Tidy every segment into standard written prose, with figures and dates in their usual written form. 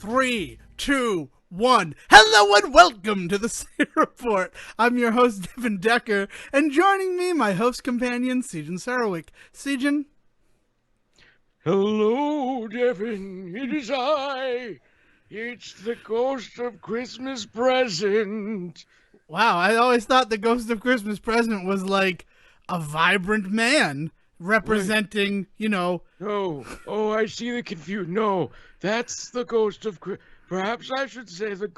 Three, two, one. Hello and welcome to the Santa Report. I'm your host, Devon Decker, and joining me, my host companion, Sejan Sarowick. Sejan? Hello, Devon. It is I. It's the ghost of Christmas present. Wow, I always thought the Ghost of Christmas Present was like a vibrant man representing, No. Oh, I see the confusion. No, that's the ghost of perhaps I should say the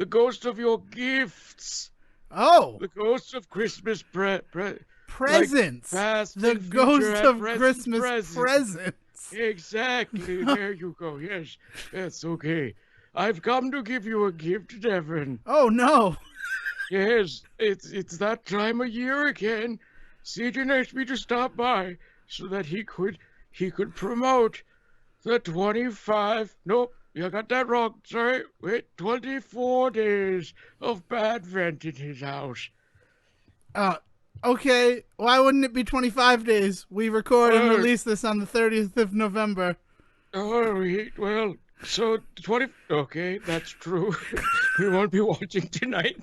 ghost of your gifts. Oh, The ghost of Christmas presents. Like past The and future Ghost of present Christmas presents. Exactly. There you go. Yes, that's okay. I've come to give you a gift, Devon. Oh no. Yes, it's that time of year again. Sejan asked me to stop by so that he could promote the 25. Nope, you got that wrong. Sorry. Wait, 24 days of bad vent in his house. Okay. Why wouldn't it be 25 days? We record and release this on the 30th of November. Well, so 20. Okay, that's true. We won't be watching tonight.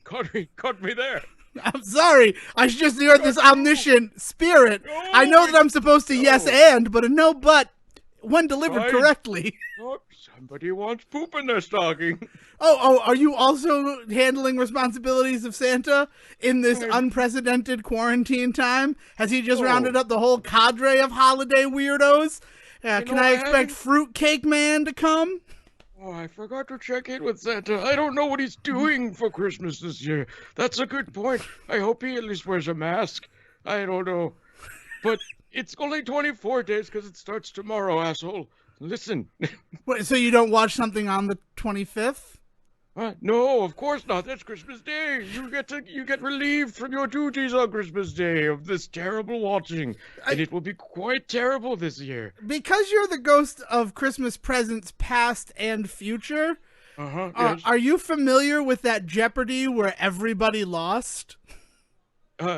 Caught me there. I'm sorry. I just heard this omniscient spirit. I know that I'm supposed to yes and, but a no but when delivered correctly. Oh, somebody wants poop in their stocking. Oh, are you also handling responsibilities of Santa in this unprecedented quarantine time? Has he just rounded up the whole cadre of holiday weirdos? Can I expect Fruitcake Man to come? Oh, I forgot to check in with Santa. I don't know what he's doing for Christmas this year. That's a good point. I hope he at least wears a mask. I don't know. But it's only 24 days because it starts tomorrow, asshole. Listen. Wait, so you don't watch something on the 25th? No, of course not. That's Christmas Day. You get relieved from your duties on Christmas Day of this terrible watching, and it will be quite terrible this year. Because you're the ghost of Christmas presents past and future. Yes. Are you familiar with that Jeopardy where everybody lost?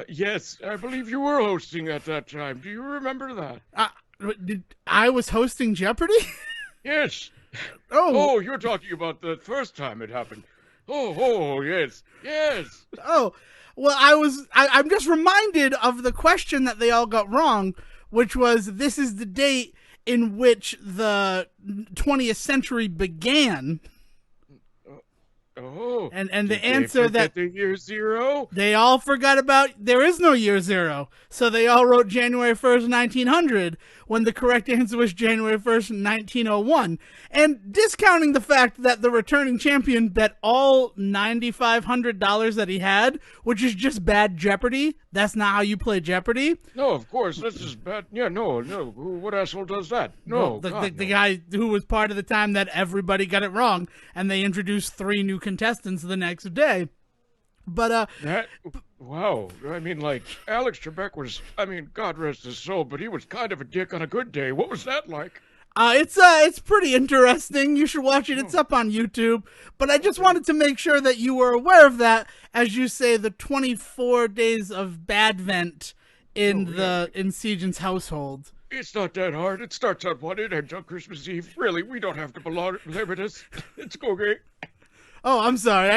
Yes, I believe you were hosting at that time. Do you remember that? I was hosting Jeopardy? Yes. Oh, you're talking about the first time it happened. Oh, yes. Oh, well, I'm just reminded of the question that they all got wrong, which was, this is the date in which the 20th century began. Oh. And the answer that the year zero? They all forgot about, there is no year zero. So they all wrote January 1st, 1900, when the correct answer was January 1st, 1901. And discounting the fact that the returning champion bet all $9,500 that he had, which is just bad Jeopardy. That's not how you play Jeopardy. No, of course. That's just bad. Yeah, no. What asshole does that? No. Well, the guy who was part of the time that everybody got it wrong, and they introduced 3 new contestants the next day. But wow. I mean, like, Alex Trebek was, God rest his soul, but he was kind of a dick on a good day. What was that like? It's pretty interesting. You should watch it. It's up on YouTube. But I just wanted to make sure that you were aware of that, as you say, the 24 days of bad vent in Sejan's household. It's not that hard. It starts on one, it ends on Christmas Eve. Really, we don't have to belabor this. It's okay. Oh, I'm sorry.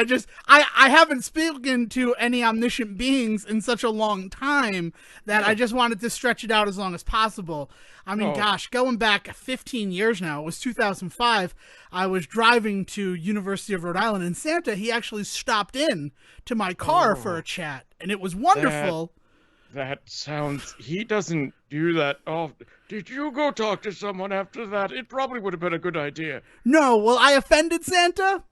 I haven't spoken to any omniscient beings in such a long time that I just wanted to stretch it out as long as possible. I mean, gosh, going back 15 years now, it was 2005. I was driving to University of Rhode Island, and Santa, he actually stopped in to my car for a chat, and it was wonderful. That sounds... He doesn't do that often. Did you go talk to someone after that? It probably would have been a good idea. No, well, I offended Santa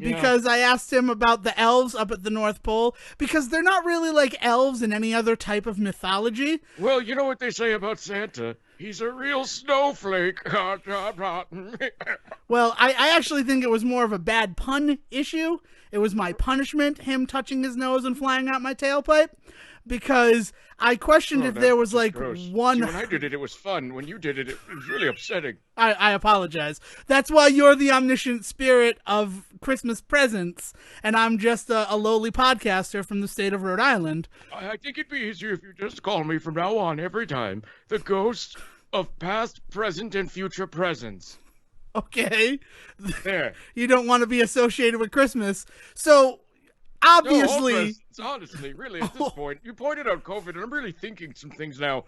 because I asked him about the elves up at the North Pole, because they're not really like elves in any other type of mythology. Well, you know what they say about Santa? He's a real snowflake. Well, I actually think it was more of a bad pun issue. It was my punishment, him touching his nose and flying out my tailpipe. Because I questioned if there was like one... See, when I did it, it was fun. When you did it, it was really upsetting. I apologize. That's why you're the omniscient spirit of Christmas presents, and I'm just a lowly podcaster from the state of Rhode Island. I think it'd be easier if you just call me from now on every time the ghost of past, present, and future presents. Okay. There. You don't want to be associated with Christmas. So, No, obviously, honestly, really, at this point, you pointed out COVID, and I'm really thinking some things now.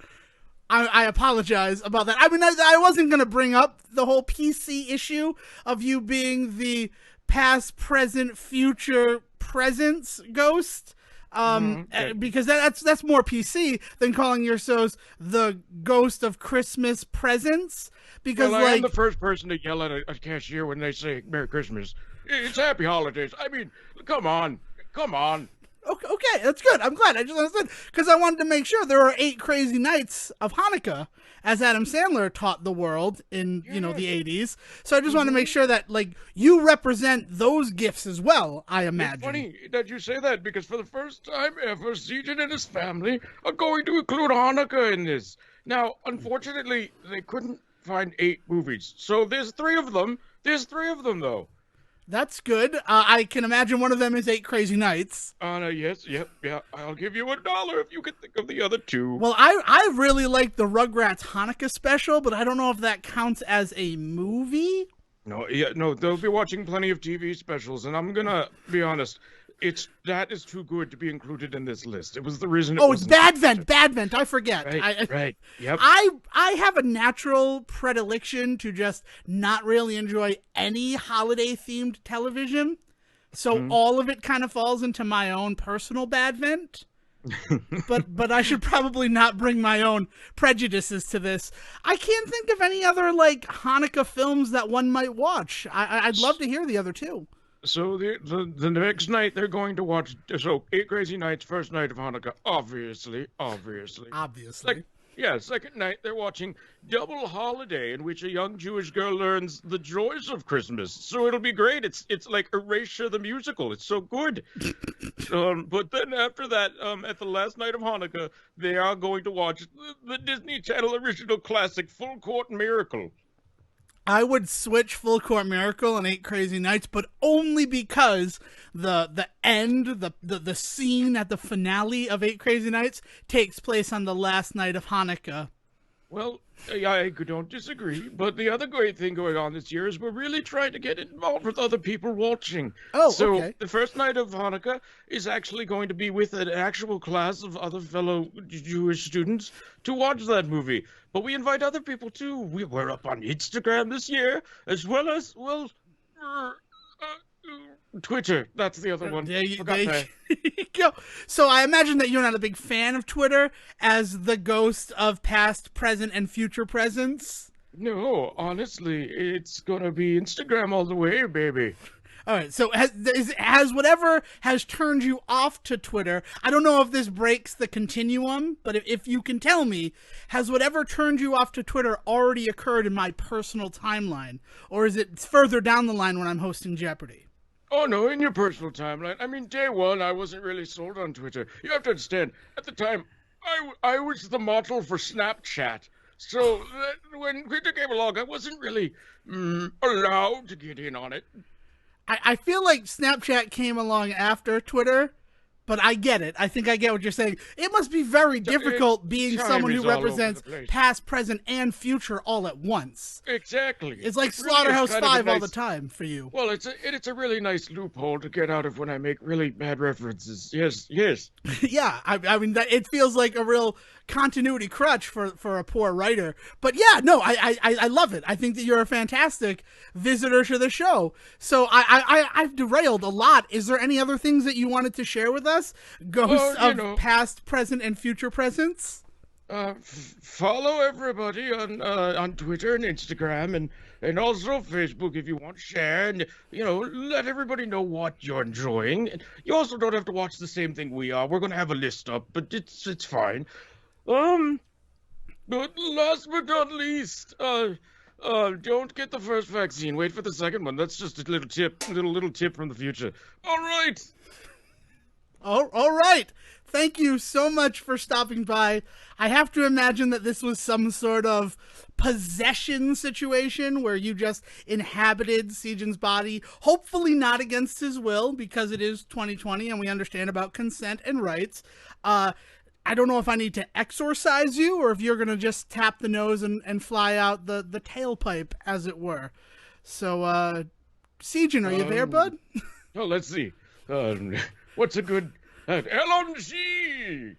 I apologize about that. I mean, I wasn't going to bring up the whole PC issue of you being the past, present, future presence ghost. Because that's more PC than calling yourselves the ghost of Christmas presents. Because Well, I am the first person to yell at a cashier when they say Merry Christmas. It's Happy Holidays. I mean, come on. Okay, that's good. I'm glad. I just understood because I wanted to make sure there are 8 crazy nights of Hanukkah, as Adam Sandler taught the world in the 80s. So I just want to make sure that you represent those gifts as well. I imagine. It's funny that you say that because for the first time ever, Sejan and his family are going to include Hanukkah in this. Now, unfortunately, they couldn't find 8 movies, so there's 3 of them. There's 3 of them though. That's good. I can imagine one of them is 8 Crazy Nights. Yes, yeah. I'll give you $1 if you can think of the other 2. Well, I really like the Rugrats Hanukkah special, but I don't know if that counts as a movie. No, they'll be watching plenty of TV specials, and I'm gonna be honest. That is too good to be included in this list. It was the reason. It's Badvent. I forget. Right. Yep. I have a natural predilection to just not really enjoy any holiday themed television, so all of it kind of falls into my own personal Badvent. but I should probably not bring my own prejudices to this. I can't think of any other Hanukkah films that one might watch. I'd love to hear the other 2. So the next night they're going to watch 8 Crazy Nights, first night of Hanukkah, obviously. Second night they're watching Double Holiday, in which a young Jewish girl learns the joys of Christmas. So it'll be great. It's like Erasure the musical. It's so good. But then after that, at the last night of Hanukkah, they are going to watch the Disney Channel original classic Full Court Miracle. I would switch Full Court Miracle and 8 Crazy Nights, but only because the end, the scene at the finale of 8 Crazy Nights takes place on the last night of Hanukkah. Well, I don't disagree, but the other great thing going on this year is we're really trying to get involved with other people watching. So okay. The first night of Hanukkah is actually going to be with an actual class of other fellow Jewish students to watch that movie. But we invite other people too. We're up on Instagram this year, as well as, Twitter. That's the other one. There you go. So I imagine that you're not a big fan of Twitter as the ghost of past, present, and future presents. No, honestly, it's gonna be Instagram all the way, baby. All right, so has whatever has turned you off to Twitter, I don't know if this breaks the continuum, but if you can tell me, has whatever turned you off to Twitter already occurred in my personal timeline? Or is it further down the line when I'm hosting Jeopardy? Oh, no, in your personal timeline. I mean, day one, I wasn't really sold on Twitter. You have to understand, at the time, I was the model for Snapchat. So when Twitter came along, I wasn't really allowed to get in on it. I feel like Snapchat came along after Twitter, but I get it. I think I get what you're saying. It must be very difficult being someone who represents past, present, and future all at once. Exactly. It's like Slaughterhouse-Five all the time for you. Well, it's a really nice loophole to get out of when I make really bad references. Yes. Yeah, I mean, it feels like a real continuity crutch for a poor writer. But yeah, no, I love it. I think that you're a fantastic visitor to the show. So I've derailed a lot. Is there any other things that you wanted to share with us? Ghosts of past, present, and future presents? Follow everybody on Twitter and Instagram and also Facebook if you want to share and let everybody know what you're enjoying. You also don't have to watch the same thing we are. We're gonna have a list up, but it's fine. But last but not least, don't get the first vaccine. Wait for the second one. That's just a little tip from the future. All right. All right. Thank you so much for stopping by. I have to imagine that this was some sort of possession situation where you just inhabited Sejan's body, hopefully not against his will because it is 2020 and we understand about consent and rights. I don't know if I need to exorcise you or if you're going to just tap the nose and fly out the tailpipe, as it were. So, Siegen, are you there, bud? Oh, let's see. What's a good LNG?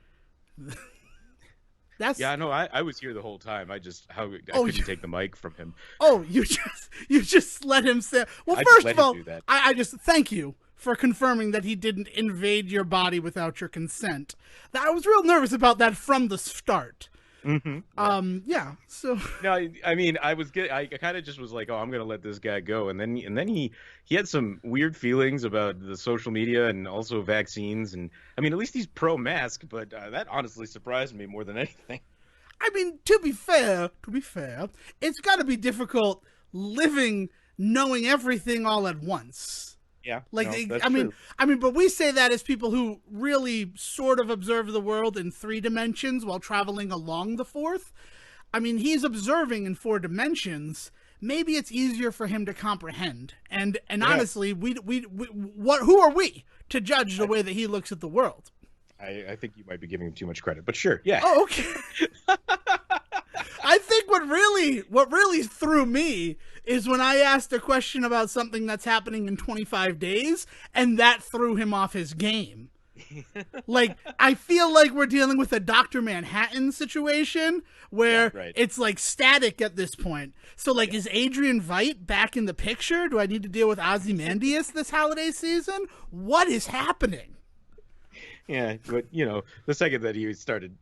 That's Yeah, no, I was here the whole time. I couldn't take the mic from him. Oh, you just let him say. Well, I just first let of all, him do that. I just thank you for confirming that he didn't invade your body without your consent. I was real nervous about that from the start. Yeah. So No, I mean, I kind of just was like, oh, I'm gonna let this guy go, and then he had some weird feelings about the social media and also vaccines, and I mean, at least he's pro-mask, but that honestly surprised me more than anything. I mean, to be fair, it's got to be difficult living knowing everything all at once. Yeah, Like, no, that's I mean, true. but we say that as people who really sort of observe the world in 3 dimensions while traveling along the 4th. I mean, he's observing in 4 dimensions. Maybe it's easier for him to comprehend. And Yeah. honestly, who are we to judge the way that he looks at the world? I think you might be giving him too much credit, but sure, yeah. Oh, okay. I think what really threw me is when I asked a question about something that's happening in 25 days, and that threw him off his game. Like, I feel like we're dealing with a Dr. Manhattan situation where Yeah, right. it's like static at this point. So, like, is Adrian Veidt back in the picture? Do I need to deal with Ozymandias this holiday season? What is happening? Yeah, but you know, the second that he started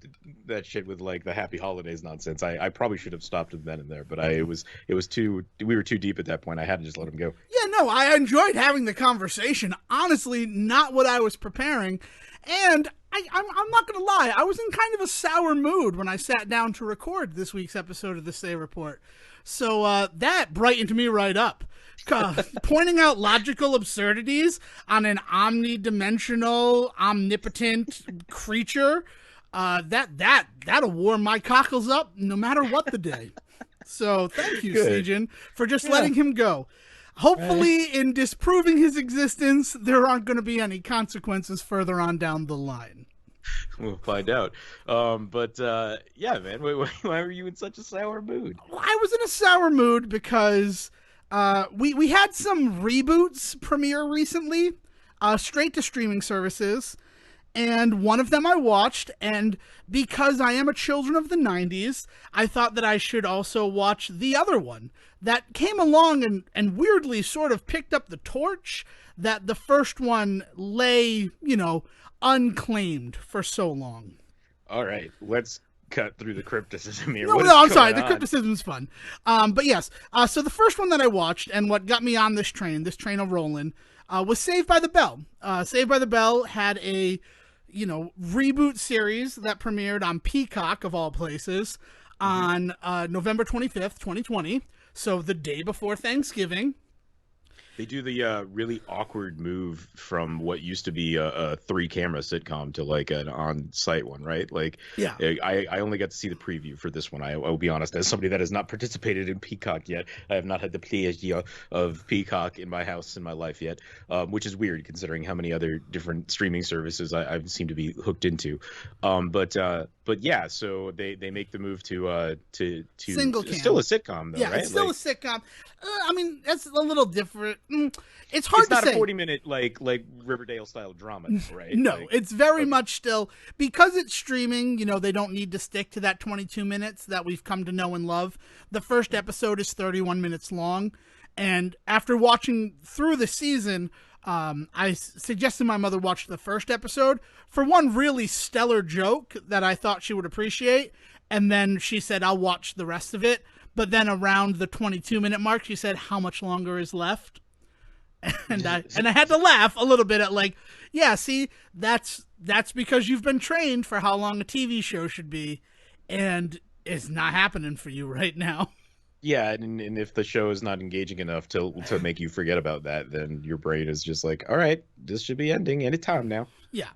that shit with like the Happy Holidays nonsense, I probably should have stopped him then and there. But it was we were too deep at that point. I had to just let him go. Yeah, no, I enjoyed having the conversation. Honestly, not what I was preparing. And I'm not going to lie, I was in kind of a sour mood when I sat down to record this week's episode of the Say Report. So that brightened me right up. Pointing out logical absurdities on an omnidimensional, omnipotent creature, that'll warm my cockles up no matter what the day. So thank you, Siegen, for just letting him go. Hopefully, in disproving his existence, there aren't going to be any consequences further on down the line. We'll find out. Yeah, man, why were you in such a sour mood? I was in a sour mood because we had some reboots premiere recently, straight to streaming services, and one of them I watched, and because I am a children of the 90s, I thought that I should also watch the other one that came along and weirdly sort of picked up the torch that the first one lay, unclaimed for so long. All right, let's cut through the crypticism here. No, I'm sorry. The crypticism's fun. But yes, so the first one that I watched and what got me on this train of rolling, was Saved by the Bell. Saved by the Bell had a, reboot series that premiered on Peacock, of all places, on November 25th, 2020. So the day before Thanksgiving. They do the really awkward move from what used to be a 3-camera sitcom to like an on-site one, right? Like, yeah, I only got to see the preview for this one. I will be honest, as somebody that has not participated in Peacock yet, I have not had the pleasure of Peacock in my house in my life yet, which is weird considering how many other different streaming services I seem to be hooked into. But yeah, so they make the move to single cam. Still a sitcom though, yeah, right? It's still a sitcom. I mean, that's a little different. It's hard to say. It's not a 40-minute like Riverdale style drama, right? No, like, it's very much still, because it's streaming, they don't need to stick to that 22 minutes that we've come to know and love. The first episode is 31 minutes long, and after watching through the season, I suggested my mother watch the first episode for one really stellar joke that I thought she would appreciate, and then she said, I'll watch the rest of it. But then around the 22-minute mark, she said, how much longer is left? And I had to laugh a little bit at like, yeah, see, that's because you've been trained for how long a TV show should be, and it's not happening for you right now. Yeah, and if the show is not engaging enough to make you forget about that, then your brain is just like, all right, this should be ending any time now. Yeah.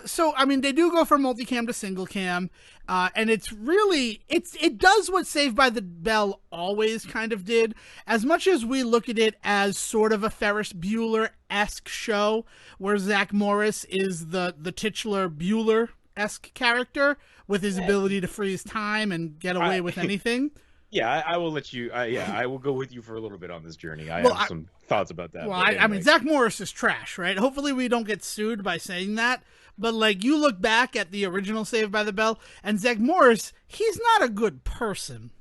So, I mean, they do go from multicam to single cam, and it's really, it does what Saved by the Bell always kind of did. As much as we look at it as sort of a Ferris Bueller-esque show, where Zach Morris is the titular Bueller-esque character with his ability to freeze time and get away with anything. Yeah, I will let you. I will go with you for a little bit on this journey. I Well, have some thoughts about that. Well, But I mean, anyway. Zach Morris is trash, right? Hopefully, we don't get sued by saying that. But like, you look back at the original Saved by the Bell, and Zach Morris, he's not a good person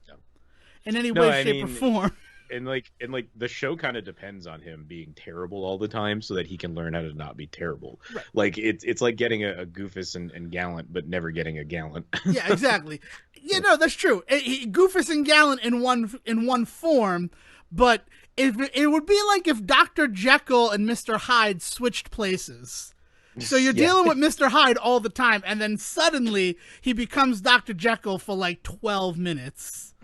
No, in any no, way, I shape, or mean, form. and the show kind of depends on him being terrible all the time, so that he can learn how to not be terrible. Right. Like it's like getting a Goofus and Gallant, but never getting a Gallant. Yeah, exactly. Yeah, no, that's true. Goofus and Gallant in one form, but it would be like if Dr. Jekyll and Mr. Hyde switched places. So you're Yeah. dealing with Mr. Hyde all the time, and then suddenly he becomes Dr. Jekyll for like 12 minutes.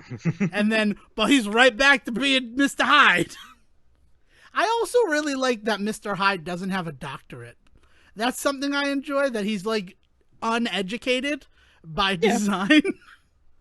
And then, but he's right back to being Mr. Hyde. I also really like that Mr. Hyde doesn't have a doctorate. That's something I enjoy, that he's like uneducated by design.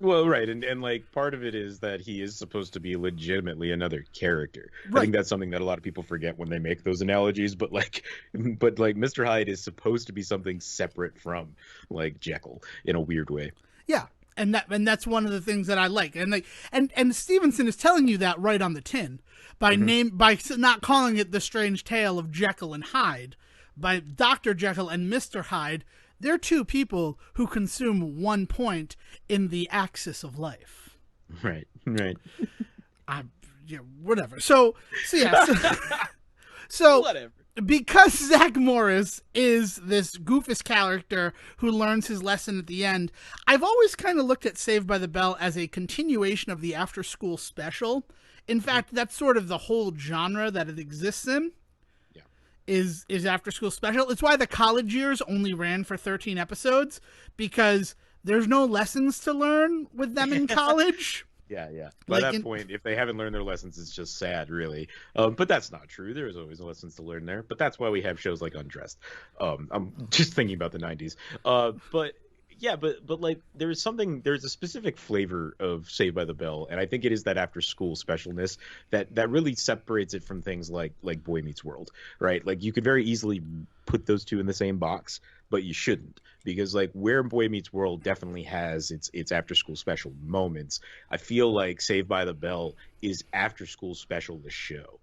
Well, right, and like part of it is that he is supposed to be legitimately another character. Right. I think that's something that a lot of people forget when they make those analogies. But Mr. Hyde is supposed to be something separate from like Jekyll in a weird way. Yeah. And that's one of the things that I like. And like and Stevenson is telling you that right on the tin by by not calling it The Strange Tale of Jekyll and Hyde, by Dr. Jekyll and Mr. Hyde. They're two people who consume one point in the axis of life. Right. Yeah, whatever. So yeah. So Whatever. Because Zach Morris is this Goofus character who learns his lesson at the end, I've always kind of looked at Saved by the Bell as a continuation of the after-school special. In fact, that's sort of the whole genre that it exists in. Is after school special. It's why the college years only ran for 13 episodes, because there's no lessons to learn with them in college. Yeah. By that point, if they haven't learned their lessons, it's just sad, really. But that's not true. There's always lessons to learn there. But that's why we have shows like Undressed. I'm just thinking about the 90s. But yeah, but like there's a specific flavor of Saved by the Bell, and I think it is that after school specialness that really separates it from things like Boy Meets World, right? Like you could very easily put those two in the same box, but you shouldn't, because like where Boy Meets World definitely has its after school special moments, I feel like Saved by the Bell is after school special the show.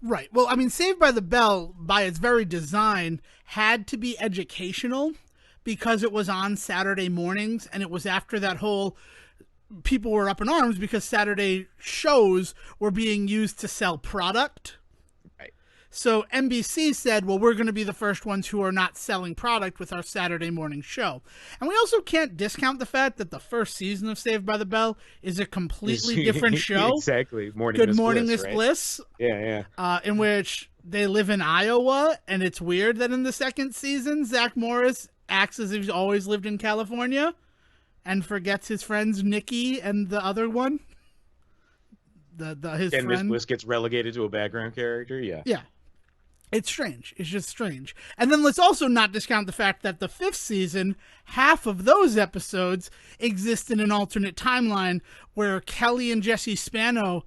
Right. Well, I mean, Saved by the Bell, by its very design, had to be educational, because it was on Saturday mornings, and it was after that whole people were up in arms because Saturday shows were being used to sell product. Right. So NBC said, well, we're going to be the first ones who are not selling product with our Saturday morning show. And we also can't discount the fact that the first season of Saved by the Bell is a completely different show. Exactly. Good Morning, Miss Bliss. Yeah. In which they live in Iowa, and it's weird that in the second season, Zach Morris acts as if he's always lived in California and forgets his friends Nikki and the other one. His and friend. Miss Bliss gets relegated to a background character. Yeah. It's strange. It's just strange. And then let's also not discount the fact that the fifth season, half of those episodes exist in an alternate timeline where Kelly and Jesse Spano,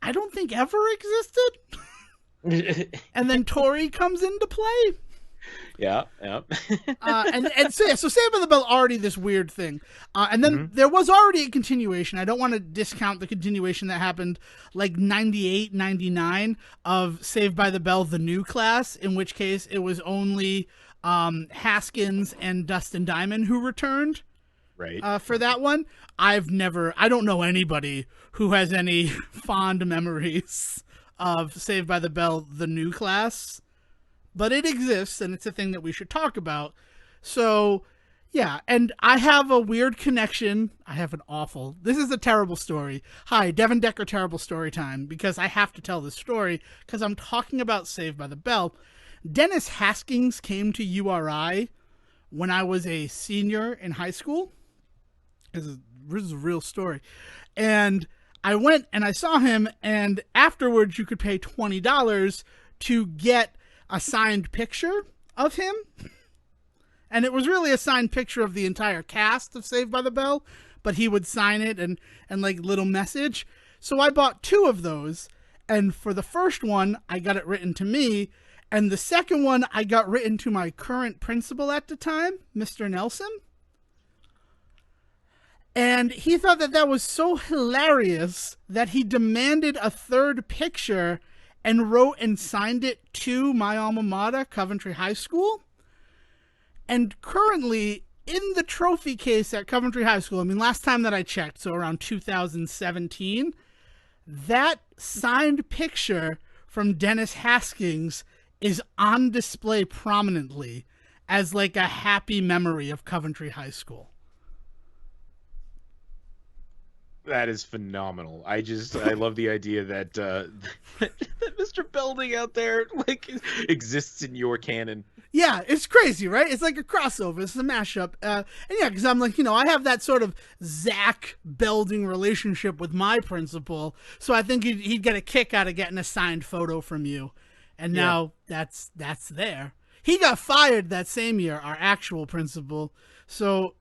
I don't think ever existed. And then Tori comes into play. Yeah. So Saved by the Bell already this weird thing, and then there was already a continuation. I don't want to discount the continuation that happened like 98, 99 of Saved by the Bell, the new class, in which case it was only Haskins and Dustin Diamond who returned. Right. For that one. I don't know anybody who has any fond memories of Saved by the Bell, the new class. But it exists, and it's a thing that we should talk about. So, yeah, and I have a weird connection. This is a terrible story. Hi, Devon Decker terrible story time, because I have to tell this story, because I'm talking about Saved by the Bell. Dennis Haskins came to URI when I was a senior in high school. This is a real story. And I went and I saw him, and afterwards you could pay $20 to get a signed picture of him, and it was really a signed picture of the entire cast of Saved by the Bell, but he would sign it and like little message. So I bought 2 of those, and for the first one I got it written to me, and the second one I got written to my current principal at the time, Mr. Nelson. And he thought that that was so hilarious that he demanded a third picture and wrote and signed it to my alma mater, Coventry High School. And currently, in the trophy case at Coventry High School, I mean, last time that I checked, so around 2017, that signed picture from Dennis Haskins is on display prominently as like a happy memory of Coventry High School. That is phenomenal. I love the idea that that Mr. Belding out there like exists in your canon. Yeah, it's crazy, right? It's like a crossover. It's a mashup. And yeah, because I'm like, I have that sort of Zach Belding relationship with my principal, so I think he'd get a kick out of getting a signed photo from you. And now that's there. He got fired that same year, our actual principal. So,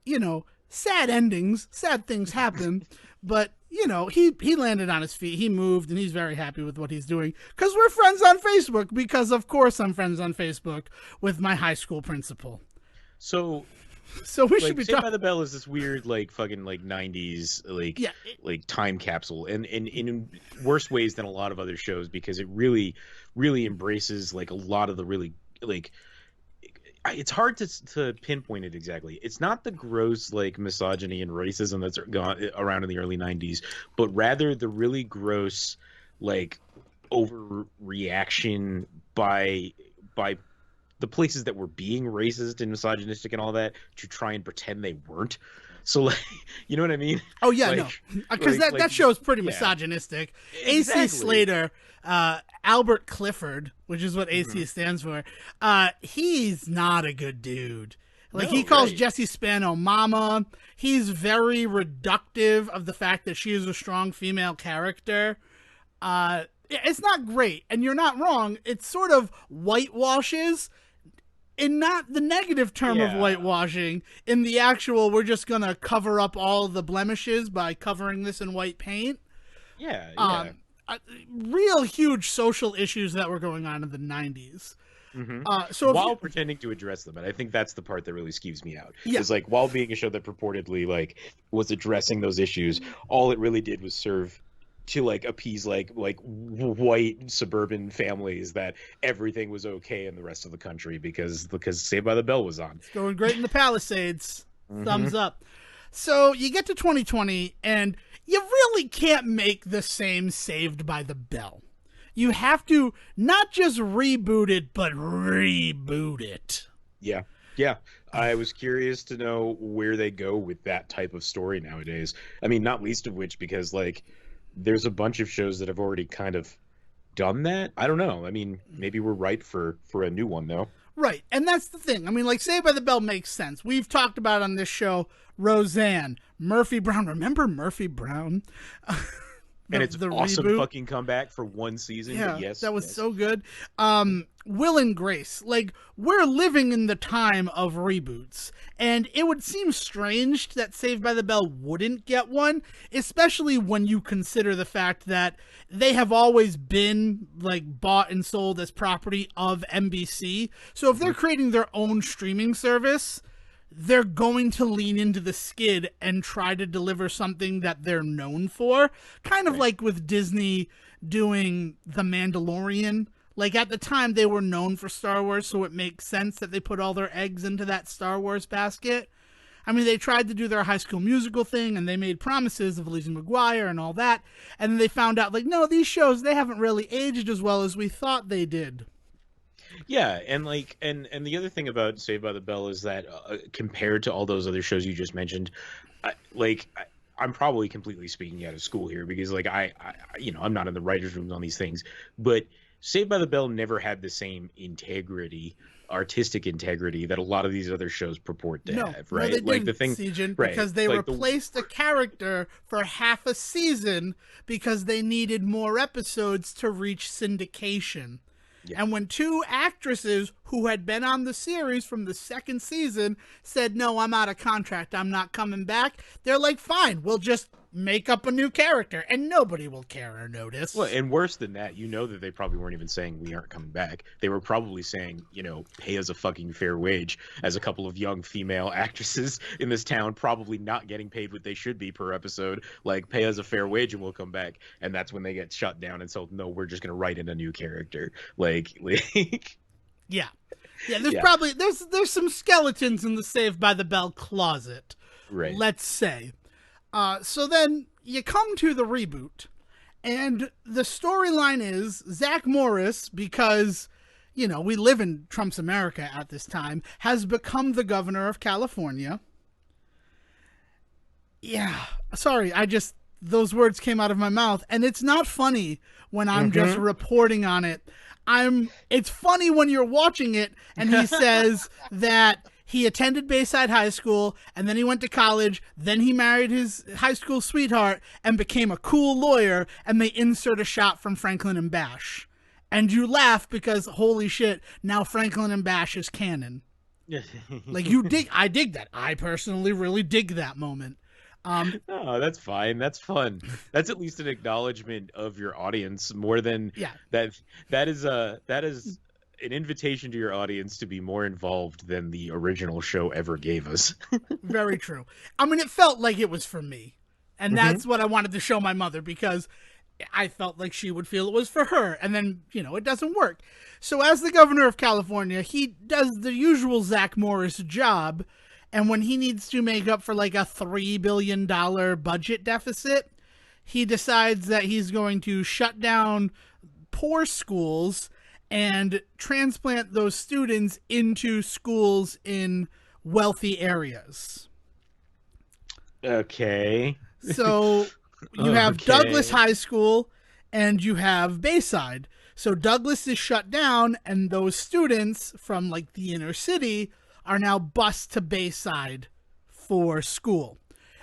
sad endings, sad things happen. But, he landed on his feet. He moved, and he's very happy with what he's doing. Because we're friends on Facebook. Because, of course, I'm friends on Facebook with my high school principal. So we should be Saved by the Bell is this weird, fucking, 90s, time capsule. And in worse ways than a lot of other shows, because it really, really embraces, a lot of the really, it's hard to pinpoint it exactly. It's not the gross misogyny and racism that's gone around in the early 90s, but rather the really gross overreaction by the places that were being racist and misogynistic and all that to try and pretend they weren't. So you know what I mean? Oh yeah, no, because that show's pretty misogynistic. Exactly. AC Slater, Albert Clifford, which is what AC stands for, he's not a good dude. He calls Jesse Spano mama. He's very reductive of the fact that she is a strong female character. It's not great, and you're not wrong. It sort of whitewashes, in not the negative term of whitewashing, in the actual, we're just going to cover up all the blemishes by covering this in white paint. Yeah. Real huge social issues that were going on in the 90s. So while pretending to address them, and I think that's the part that really skews me out. Is while being a show that purportedly was addressing those issues, all it really did was serve to appease white suburban families that everything was okay in the rest of the country because Saved by the Bell was on. It's going great in the Palisades. Thumbs up. So you get to 2020 and you really can't make the same Saved by the Bell. You have to not just reboot it, but reboot it. Yeah. I was curious to know where they go with that type of story nowadays. I mean, not least of which because there's a bunch of shows that have already kind of done that. I don't know. I mean, maybe we're ripe for a new one, though. Right, and that's the thing. I mean, Saved by the Bell makes sense. We've talked about on this show Roseanne, Murphy Brown. Remember Murphy Brown? And it's awesome reboot. Fucking comeback for one season. Yeah, yes, that was so good. Will and Grace. We're living in the time of reboots. And it would seem strange that Saved by the Bell wouldn't get one, especially when you consider the fact that they have always been bought and sold as property of NBC. So if they're creating their own streaming service, they're going to lean into the skid and try to deliver something that they're known for. Kind of like with Disney doing The Mandalorian. At the time, they were known for Star Wars, so it makes sense that they put all their eggs into that Star Wars basket. I mean, they tried to do their High School Musical thing, and they made promises of Lizzie McGuire and all that, and then they found out, no, these shows, they haven't really aged as well as we thought they did. Yeah, and and the other thing about Saved by the Bell is that compared to all those other shows you just mentioned, I'm probably completely speaking out of school here because I'm not in the writers' rooms on these things, but Saved by the Bell never had the same artistic integrity that a lot of these other shows purport to have, right? No, they didn't, because they replaced a character for half a season because they needed more episodes to reach syndication. Yeah. And when two actresses who had been on the series from the second season, said, no, I'm out of contract. I'm not coming back. They're like, fine, we'll just make up a new character and nobody will care or notice. Well, and worse than that, you know that they probably weren't even saying we aren't coming back. They were probably saying, you know, pay us a fucking fair wage, as a couple of young female actresses in this town probably not getting paid what they should be per episode. Like, pay us a fair wage and we'll come back. And that's when they get shut down and so, no, we're just going to write in a new character. Like yeah. Yeah, there's probably there's some skeletons in the Saved by the Bell closet. Right. Let's say. So then you come to the reboot, and the storyline is Zach Morris, because, you know, we live in Trump's America at this time, has become the governor of California. Yeah, sorry, those words came out of my mouth, and it's not funny when I'm just reporting on it. It's funny when you're watching it, and he says that he attended Bayside High School, and then he went to college, then he married his high school sweetheart and became a cool lawyer, and they insert a shot from Franklin and Bash. And you laugh because, holy shit, now Franklin and Bash is canon. Like, I dig that. I personally really dig that moment. No, that's fine. That's fun. That's at least an acknowledgement of your audience more than that is an invitation to your audience to be more involved than the original show ever gave us. Very true. I mean, it felt like it was for me. And that's what I wanted to show my mother, because I felt like she would feel it was for her. And then, you know, it doesn't work. So as the governor of California, he does the usual Zach Morris job. And when he needs to make up for like a $3 billion budget deficit, he decides that he's going to shut down poor schools and transplant those students into schools in wealthy areas. Okay. So you have Douglas High School and you have Bayside. So Douglas is shut down, and those students from like the inner city are now bused to Bayside for school.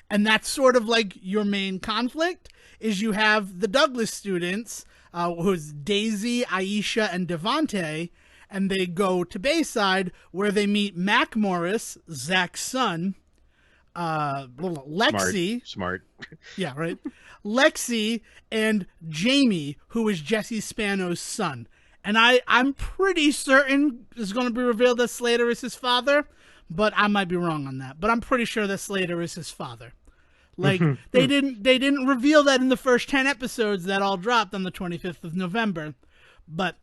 And that's sort of like your main conflict, is you have the Douglas students, who's Daisy, Aisha, and Devontae, and they go to Bayside, where they meet Mac Morris, Zach's son, Lexi. Smart. Yeah, right. Lexi and Jamie, who is Jesse Spano's son. And I'm pretty certain it's going to be revealed that Slater is his father, but I might be wrong on that. But I'm pretty sure that Slater is his father. Like, they didn't reveal that in the first 10 episodes that all dropped on the 25th of November. But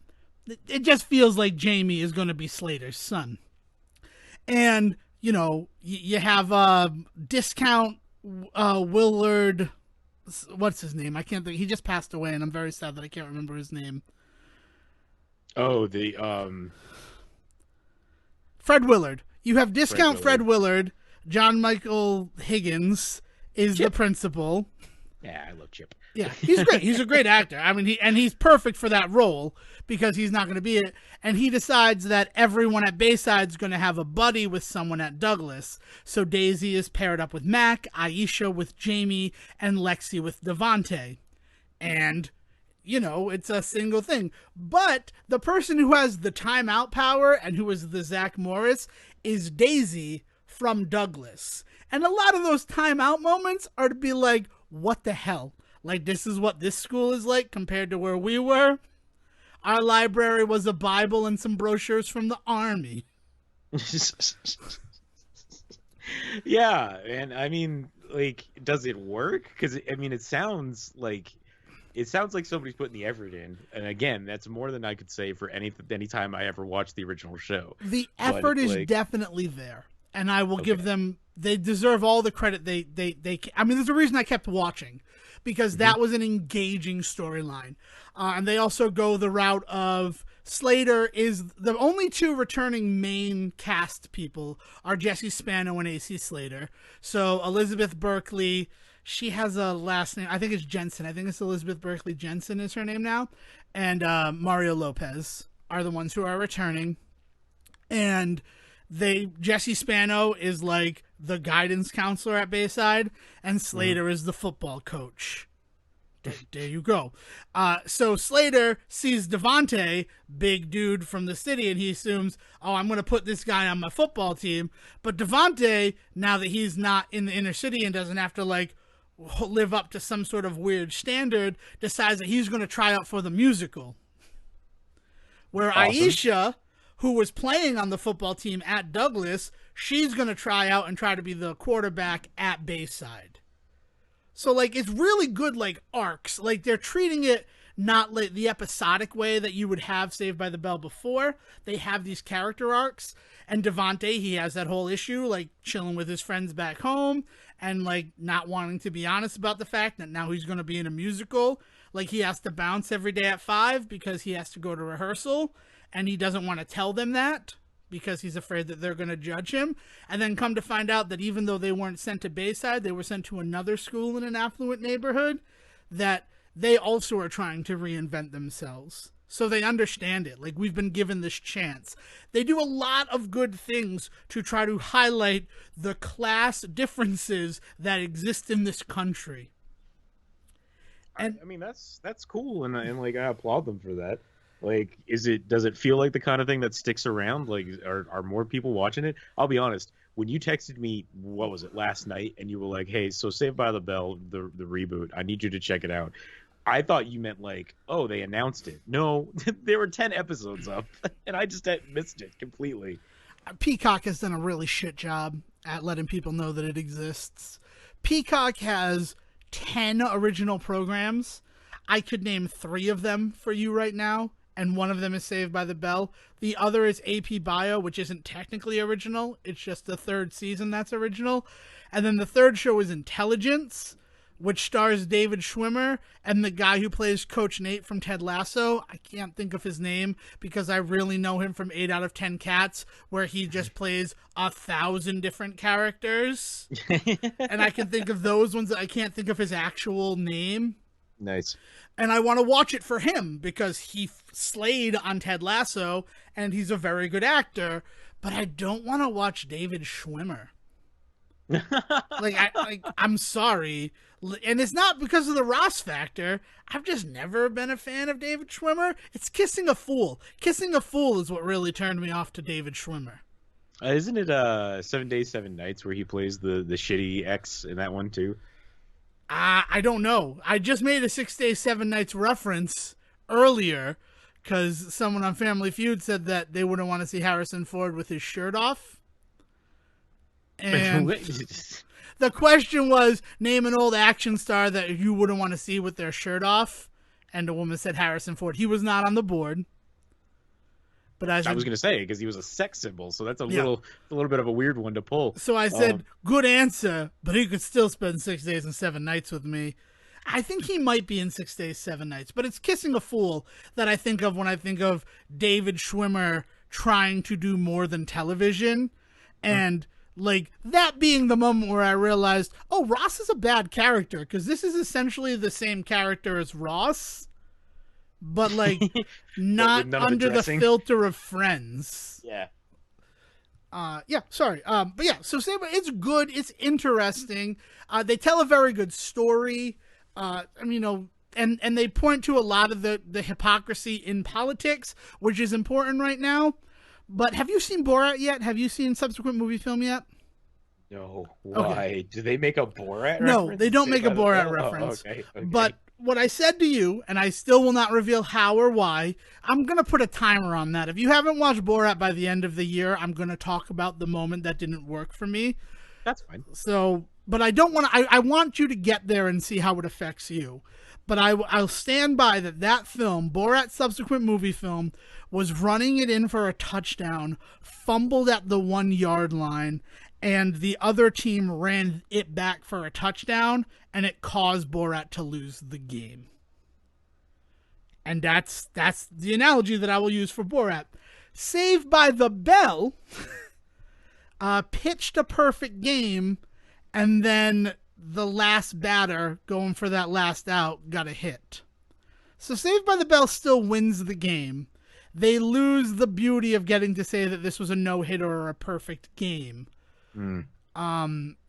it just feels like Jamie is going to be Slater's son. And, you know, you have Discount Willard. What's his name? I can't think. He just passed away, and I'm very sad that I can't remember his name. Oh, the Fred Willard. You have Discount Fred Willard. John Michael Higgins is Chip. The principal. Yeah, I love Chip. Yeah, he's great. He's a great actor. I mean, he's perfect for that role, because he's not going to be it. And he decides that everyone at Bayside's going to have a buddy with someone at Douglas. So Daisy is paired up with Mac, Aisha with Jamie, and Lexi with Devontae. And, you know, it's a single thing. But the person who has the timeout power and who is the Zach Morris is Daisy from Douglas. And a lot of those timeout moments are to be like, what the hell? Like, this is what this school is like compared to where we were? Our library was a Bible and some brochures from the army. Yeah, and I mean, like, does it work? Because, I mean, it sounds like somebody's putting the effort in. And again, that's more than I could say for any time I ever watched the original show. The effort is definitely there. And I will give them, they deserve all the credit they I mean, there's a reason I kept watching, because that was an engaging storyline. And they also go the route of Slater is the only two returning main cast people are Jesse Spano and AC Slater. So Elizabeth Berkley, she has a last name, I think it's Jensen. I think it's Elizabeth Berkley Jensen is her name now. And Mario Lopez are the ones who are returning. And Jesse Spano is like the guidance counselor at Bayside, and Slater is the football coach. There you go. So Slater sees Devontae, big dude from the city, and he assumes, oh, I'm going to put this guy on my football team. But Devontae, now that he's not in the inner city and doesn't have to, like, live up to some sort of weird standard, decides that he's going to try out for the musical. Where awesome. Aisha, who was playing on the football team at Douglas, she's going to try out and try to be the quarterback at Bayside. So, like, it's really good, like, arcs. Like, they're treating it not like the episodic way that you would have Saved by the Bell before. They have these character arcs. And Devontae, he has that whole issue, like, chilling with his friends back home and, like, not wanting to be honest about the fact that now he's going to be in a musical. Like, he has to bounce every day at 5 because he has to go to rehearsal. And he doesn't want to tell them that, because he's afraid that they're going to judge him. And then come to find out that even though they weren't sent to Bayside, they were sent to another school in an affluent neighborhood, that they also are trying to reinvent themselves. So they understand it. Like, we've been given this chance. They do a lot of good things to try to highlight the class differences that exist in this country. And I mean, that's cool. And like, I applaud them for that. Like, does it feel like the kind of thing that sticks around? Like, are more people watching it? I'll be honest. When you texted me, what was it, last night, and you were like, hey, so Saved by the Bell, the reboot, I need you to check it out. I thought you meant like, oh, they announced it. No, there were 10 episodes up, and I just had missed it completely. Peacock has done a really shit job at letting people know that it exists. Peacock has 10 original programs. I could name 3 of them for you right now. And one of them is Saved by the Bell. The other is AP Bio, which isn't technically original. It's just the 3rd season that's original. And then the 3rd show is Intelligence, which stars David Schwimmer and the guy who plays Coach Nate from Ted Lasso. I can't think of his name because I really know him from 8 out of 10 Cats, where he just plays 1,000 different characters. And I can think of those ones. I can't think of his actual name. Nice. And I want to watch it for him because he slayed on Ted Lasso and he's a very good actor, but I don't want to watch David Schwimmer. I'm sorry. And it's not because of the Ross factor. I've just never been a fan of David Schwimmer. It's Kissing a Fool. Kissing a Fool is what really turned me off to David Schwimmer. Isn't it 7 Days, 7 Nights where he plays the shitty ex in that one too? I don't know. I just made a 6 Days, 7 Nights reference earlier because someone on Family Feud said that they wouldn't want to see Harrison Ford with his shirt off. And the question was, name an old action star that you wouldn't want to see with their shirt off. And a woman said Harrison Ford. He was not on the board. But I was going to say, because he was a sex symbol, so that's a little bit of a weird one to pull. So I said, good answer, but he could still spend 6 days and 7 nights with me. I think he might be in 6 Days, 7 Nights, but it's Kissing a Fool that I think of when I think of David Schwimmer trying to do more than television. And like that being the moment where I realized, oh, Ross is a bad character because this is essentially the same character as Ross. But, like, not under the filter of Friends. Yeah. Sorry. But yeah, so it's good. It's interesting. They tell a very good story. And they point to a lot of the hypocrisy in politics, which is important right now. But have you seen Borat yet? Have you seen subsequent movie film yet? No. Why? Okay. Do they make a Borat reference? No, they don't make a Borat reference. Okay. But what I said to you, and I still will not reveal how or why, I'm going to put a timer on that. If you haven't watched Borat by the end of the year, I'm going to talk about the moment that didn't work for me. That's fine. So, but I don't want to, I want you to get there and see how it affects you. But I'll stand by that film, Borat's subsequent movie film, was running it in for a touchdown, fumbled at the 1 yard line, and the other team ran it back for a touchdown, and it caused Borat to lose the game. And that's the analogy that I will use for Borat. Saved by the Bell pitched a perfect game, and then the last batter going for that last out got a hit. So Saved by the Bell still wins the game. They lose the beauty of getting to say that this was a no-hitter or a perfect game.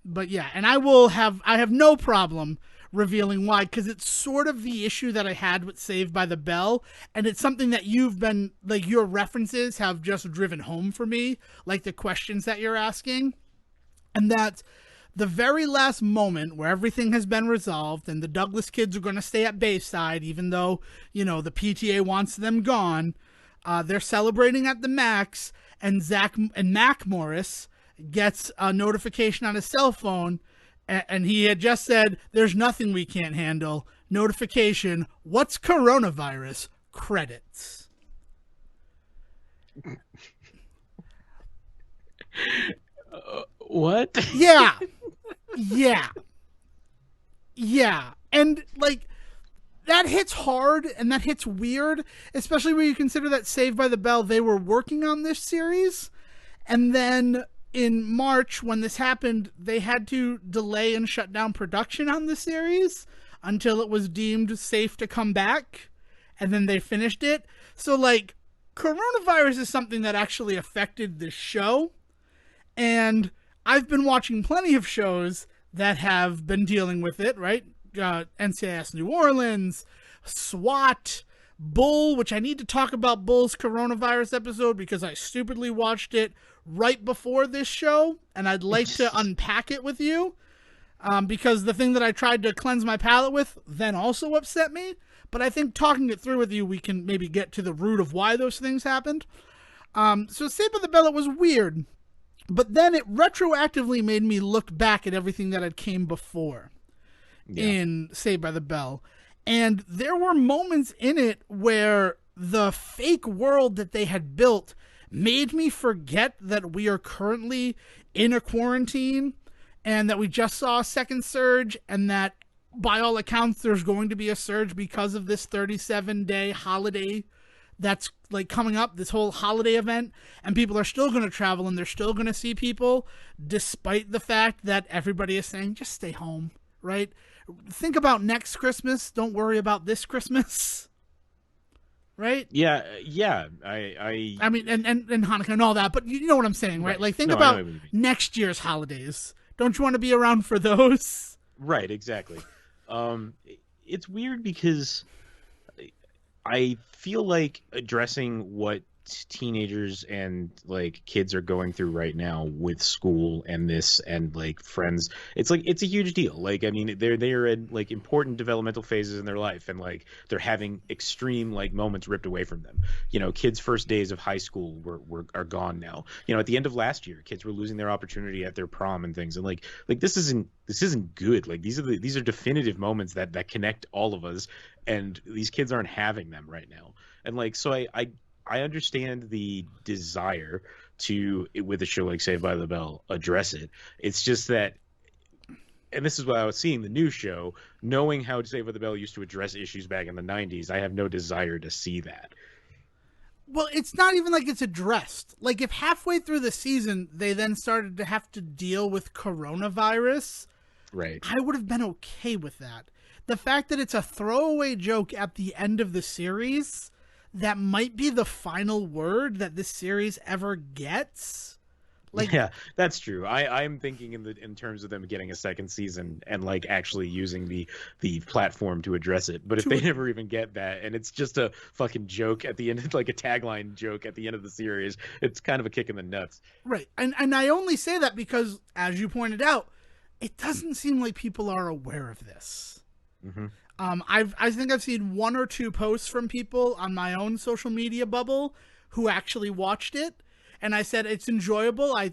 But yeah, and I have no problem revealing why, because it's sort of the issue that I had with Saved by the Bell, and it's something that you've been, like, your references have just driven home for me, like the questions that you're asking, and that the very last moment where everything has been resolved and the Douglas kids are going to stay at Bayside, even though, you know, the PTA wants them gone, they're celebrating at the Max, and Mac Morris gets a notification on his cell phone, and he had just said, "There's nothing we can't handle." Notification, "What's coronavirus?" Credits. What? Yeah. And, like, that hits hard and that hits weird, especially when you consider that Saved by the Bell, they were working on this series, and then in March, when this happened, they had to delay and shut down production on the series until it was deemed safe to come back, and then they finished it. So, like, coronavirus is something that actually affected this show, and I've been watching plenty of shows that have been dealing with it, right? NCIS New Orleans, SWAT, Bull, which I need to talk about Bull's coronavirus episode because I stupidly watched it right before this show, and I'd like to unpack it with you, because the thing that I tried to cleanse my palate with then also upset me, but I think talking it through with you, we can maybe get to the root of why those things happened. So Saved by the Bell, it was weird, but then it retroactively made me look back at everything that had came before in Saved by the Bell, and there were moments in it where the fake world that they had built made me forget that we are currently in a quarantine and that we just saw a second surge, and that by all accounts there's going to be a surge because of this 37-day holiday that's like coming up, this whole holiday event, and people are still going to travel and they're still going to see people despite the fact that everybody is saying just stay home, right? Think about next Christmas, don't worry about this Christmas. Right? Yeah. I mean, and Hanukkah and all that, but you know what I'm saying, right? Like, think about next year's holidays. Don't you want to be around for those? Right, exactly. It's weird because I feel like addressing what teenagers and like kids are going through right now with school and this and like friends, it's like it's a huge deal. Like, I mean, they're in like important developmental phases in their life, and like they're having extreme like moments ripped away from them. You know, kids' first days of high school are gone now. You know, at the end of last year, kids were losing their opportunity at their prom and things, and like this isn't good. Like these are definitive moments that connect all of us, and these kids aren't having them right now. And like, so I understand the desire to, with a show like Saved by the Bell, address it. It's just that, and this is what I was seeing the new show, knowing how Saved by the Bell used to address issues back in the 90s, I have no desire to see that. Well, it's not even like it's addressed. Like, if halfway through the season they then started to have to deal with coronavirus, right, I would have been okay with that. The fact that it's a throwaway joke at the end of the series that might be the final word that this series ever gets. Like, yeah, that's true. I'm thinking in terms of them getting a second season and like actually using the platform to address it. But if they never even get that, and it's just a fucking joke at the end, like a tagline joke at the end of the series, it's kind of a kick in the nuts. Right. And I only say that because, as you pointed out, it doesn't seem like people are aware of this. Mm-hmm. I think I've seen one or two posts from people on my own social media bubble who actually watched it, and I said it's enjoyable. I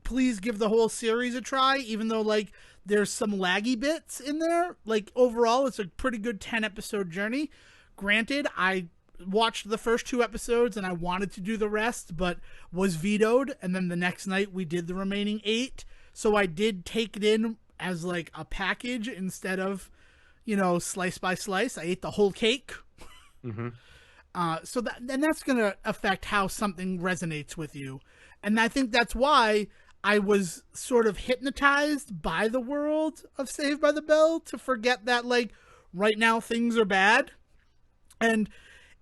please give the whole series a try, even though like there's some laggy bits in there. Like overall, it's a pretty good 10-episode journey. Granted, I watched the first 2 episodes and I wanted to do the rest, but was vetoed. And then the next night we did the remaining 8. So I did take it in as like a package instead of, you know, slice by slice. I ate the whole cake. Mm-hmm. So that's going to affect how something resonates with you. And I think that's why I was sort of hypnotized by the world of Saved by the Bell to forget that, like, right now things are bad. And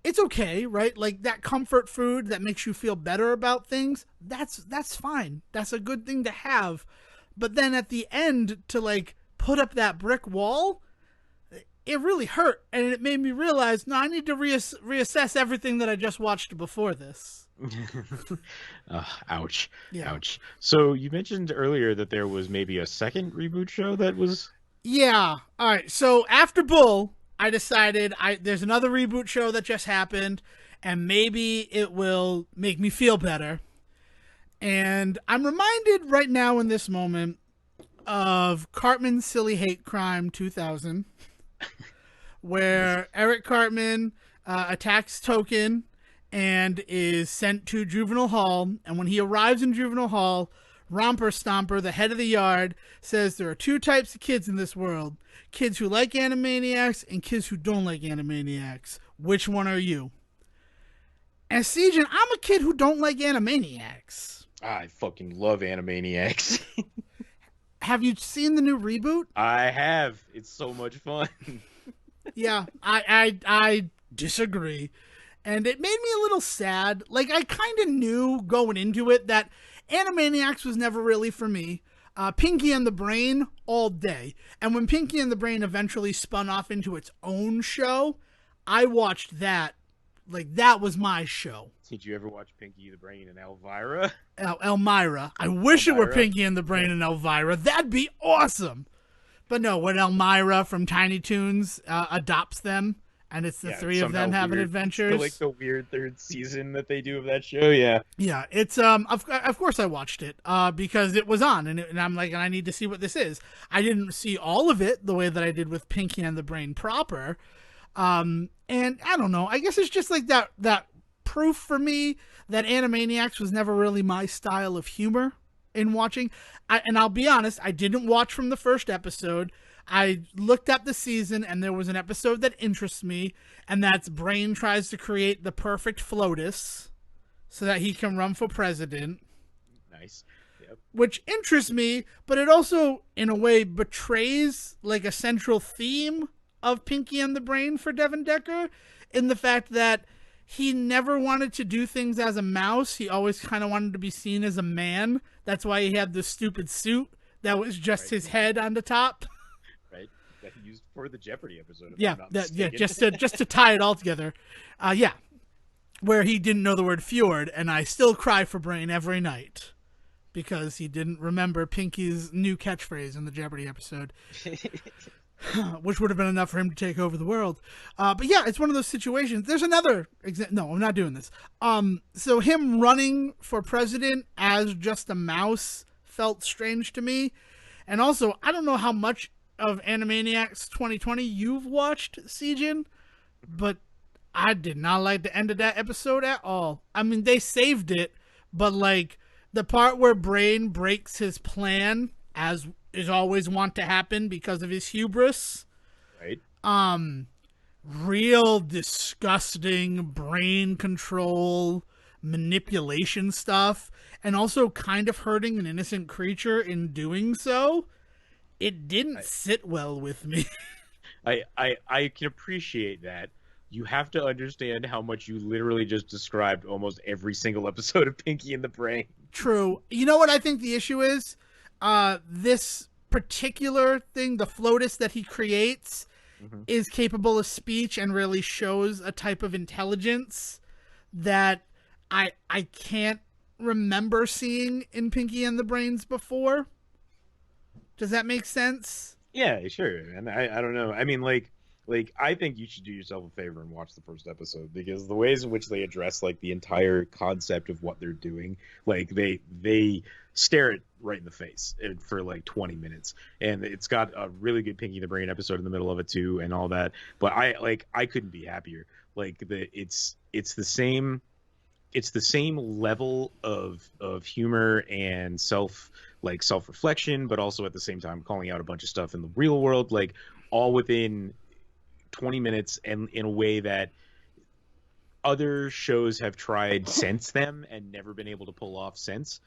it's okay, right? Like, that comfort food that makes you feel better about things, that's fine. That's a good thing to have. But then at the end, to, like, put up that brick wall, it really hurt, and it made me realize, no, I need to reassess everything that I just watched before this. Ouch. Yeah. Ouch. So you mentioned earlier that there was maybe a second reboot show that was... Yeah. All right. So after Bull, I decided there's another reboot show that just happened, and maybe it will make me feel better. And I'm reminded right now in this moment of Cartman's Silly Hate Crime 2000, where Eric Cartman attacks Token and is sent to Juvenile Hall. And when he arrives in Juvenile Hall, Romper Stomper, the head of the yard, says there are two types of kids in this world. Kids who like Animaniacs and kids who don't like Animaniacs. Which one are you? And Sejan, I'm a kid who don't like Animaniacs. I fucking love Animaniacs. Have you seen the new reboot? I have. It's so much fun. Yeah, I disagree. And it made me a little sad. Like, I kind of knew going into it that Animaniacs was never really for me. Pinky and the Brain all day. And when Pinky and the Brain eventually spun off into its own show, I watched that. Like, that was my show. Did you ever watch Pinky the Brain and Elvira? Elmira. I wish Elmira. It were Pinky and the Brain and Elvira. That'd be awesome. But no, when Elmira from Tiny Toons adopts them, and it's the three of them having adventures. Like the weird third season that they do of that show, yeah. Yeah, it's of course I watched it because it was on, and I'm like, I need to see what this is. I didn't see all of it the way that I did with Pinky and the Brain proper, and I don't know. I guess it's just like that proof for me that Animaniacs was never really my style of humor in watching. And I'll be honest, I didn't watch from the first episode. I looked up the season, and there was an episode that interests me, and that's Brain tries to create the perfect FLOTUS so that he can run for president. Nice. Yep. Which interests me, but it also, in a way, betrays like a central theme of Pinky and the Brain for Devon Decker, in the fact that he never wanted to do things as a mouse. He always kind of wanted to be seen as a man. That's why he had the stupid suit that was just his head on the top. Right, that he used for the Jeopardy episode. Yeah, just to tie it all together. Yeah, where he didn't know the word fjord, and I still cry for Brain every night because he didn't remember Pinky's new catchphrase in the Jeopardy episode. Which would have been enough for him to take over the world. But yeah, it's one of those situations. There's another no, I'm not doing this. So him running for president as just a mouse felt strange to me. And also, I don't know how much of Animaniacs 2020 you've watched, Sejan, but I did not like the end of that episode at all. I mean, they saved it, but like the part where Brain breaks his plan, as is always want to happen because of his hubris. Right. Real disgusting brain control, manipulation stuff, and also kind of hurting an innocent creature in doing so. It didn't sit well with me. I can appreciate that. You have to understand how much you literally just described almost every single episode of Pinky and the Brain. True. You know what I think the issue is? This particular thing, the FLOTUS that he creates, is capable of speech and really shows a type of intelligence that I can't remember seeing in Pinky and the Brains before. Does that make sense? Yeah, sure. And I don't know. I mean, like I think you should do yourself a favor and watch the first episode, because the ways in which they address like the entire concept of what they're doing, like they stare it right in the face for like 20 minutes, and it's got a really good Pinky the Brain episode in the middle of it too, and all that. But I couldn't be happier. Like it's the same level of humor and self-reflection, but also at the same time calling out a bunch of stuff in the real world, like all within 20 minutes, and in a way that other shows have tried since them and never been able to pull off since.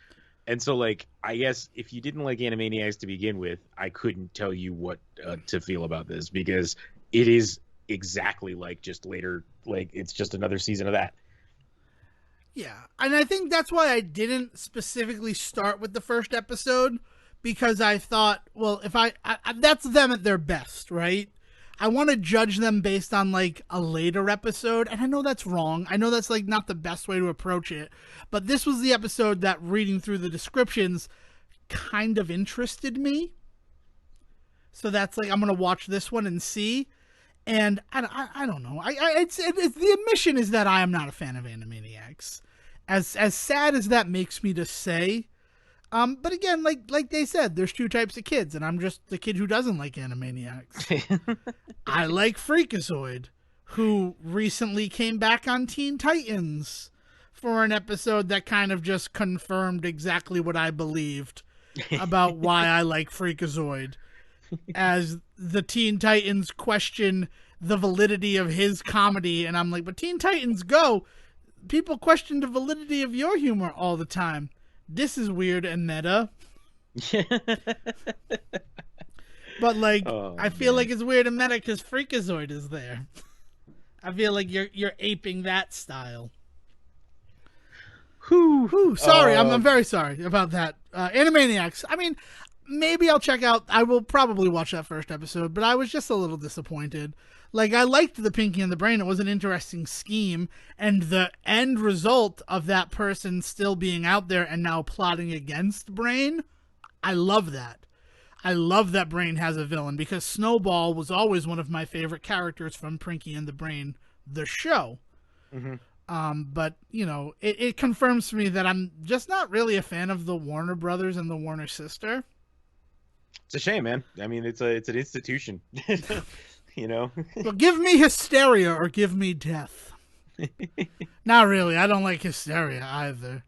And so, like, I guess if you didn't like Animaniacs to begin with, I couldn't tell you what to feel about this, because it is exactly like just later, like it's just another season of that. Yeah, and I think that's why I didn't specifically start with the first episode, because I thought, well, if I that's them at their best, right? I want to judge them based on like a later episode, and I know that's wrong. I know that's like not the best way to approach it, but this was the episode that, reading through the descriptions, kind of interested me. So that's like, I'm gonna watch this one and see. And I don't know. It's the admission is that I am not a fan of Animaniacs. As sad as that makes me to say. But again, like they said, there's two types of kids, and I'm just the kid who doesn't like Animaniacs. I like Freakazoid, who recently came back on Teen Titans for an episode that kind of just confirmed exactly what I believed about why I like Freakazoid. As the Teen Titans question the validity of his comedy, and I'm like, but Teen Titans Go! People question the validity of your humor all the time. This is weird and meta. But like, I feel like it's weird and meta because Freakazoid is there. I feel like you're aping that style. Sorry, I'm very sorry about that. Animaniacs. I mean, maybe I'll check out. I will probably watch that first episode, but I was just a little disappointed. Like, I liked the Pinky and the Brain. It was an interesting scheme, and the end result of that person still being out there and now plotting against Brain, I love that. I love that Brain has a villain, because Snowball was always one of my favorite characters from Pinky and the Brain, the show. Mm-hmm. But, you know, it confirms to me that I'm just not really a fan of the Warner Brothers and the Warner sister. It's a shame, man. I mean, it's an institution. You know? Well, give me Hysteria or give me death. Not really. I don't like Hysteria either.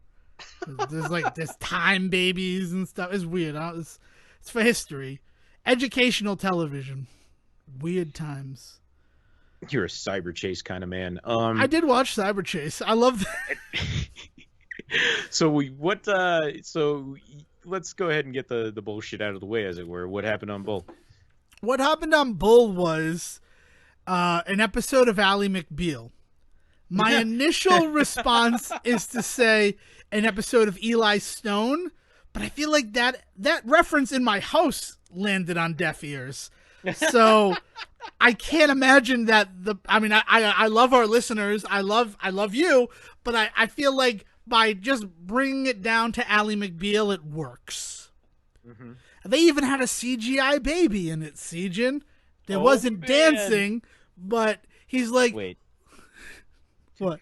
There's time babies and stuff. It's weird. It's for history. Educational television. Weird times. You're a Cyber Chase kind of man. I did watch Cyber Chase. I love that. So let's go ahead and get the bullshit out of the way, as it were. What happened on Bull? What happened on Bull was an episode of Ally McBeal. My initial response is to say an episode of Eli Stone, but I feel like that reference in my house landed on deaf ears. So I can't imagine that I love our listeners. I love you, but I feel like by just bringing it down to Ally McBeal, it works. Mm-hmm. They even had a CGI baby in it, Sejan. There wasn't dancing, but he's like... Wait. What?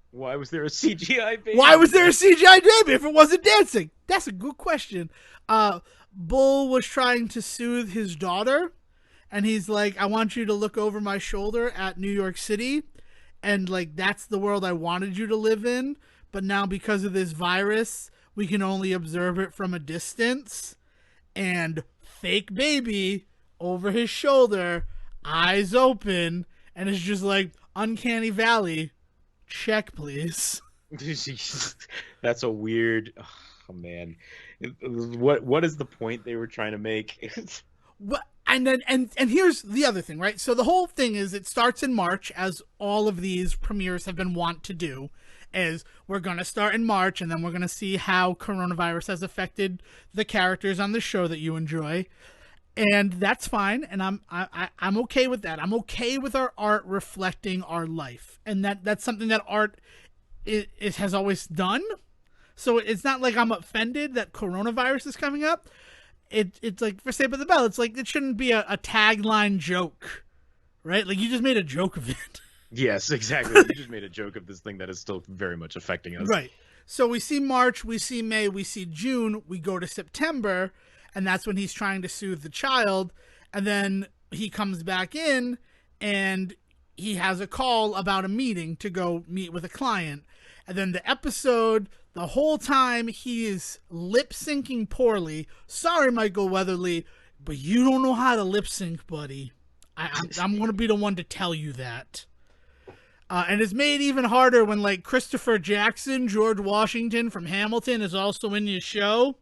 Why was there a CGI baby? Why was there a CGI baby if it wasn't dancing? That's a good question. Bull was trying to soothe his daughter, and he's like, I want you to look over my shoulder at New York City, and like, that's the world I wanted you to live in, but now because of this virus, we can only observe it from a distance. And fake baby over his shoulder, eyes open, and it's just like, Uncanny Valley, check please. That's a weird... Oh man, what is the point they were trying to make? What? And here's the other thing, right? So the whole thing is, it starts in March, as all of these premieres have been wont to do. Is we're going to start in March, and then we're going to see how coronavirus has affected the characters on the show that you enjoy. And that's fine, and I'm okay with that. I'm okay with our art reflecting our life. And that's something that art it has always done. So it's not like I'm offended that coronavirus is coming up. It's like, for Saved by the Bell, it's like, it shouldn't be a tagline joke, right? Like, you just made a joke of it. Yes, exactly. You just made a joke of this thing that is still very much affecting us. Right. So we see March, we see May, we see June, we go to September, and that's when he's trying to soothe the child, and then he comes back in, and he has a call about a meeting to go meet with a client. And then the episode, the whole time, he is lip-syncing poorly. Sorry, Michael Weatherly, but you don't know how to lip-sync, buddy. I'm going to be the one to tell you that. And it's made even harder when, like, Christopher Jackson, George Washington from Hamilton, is also in your show.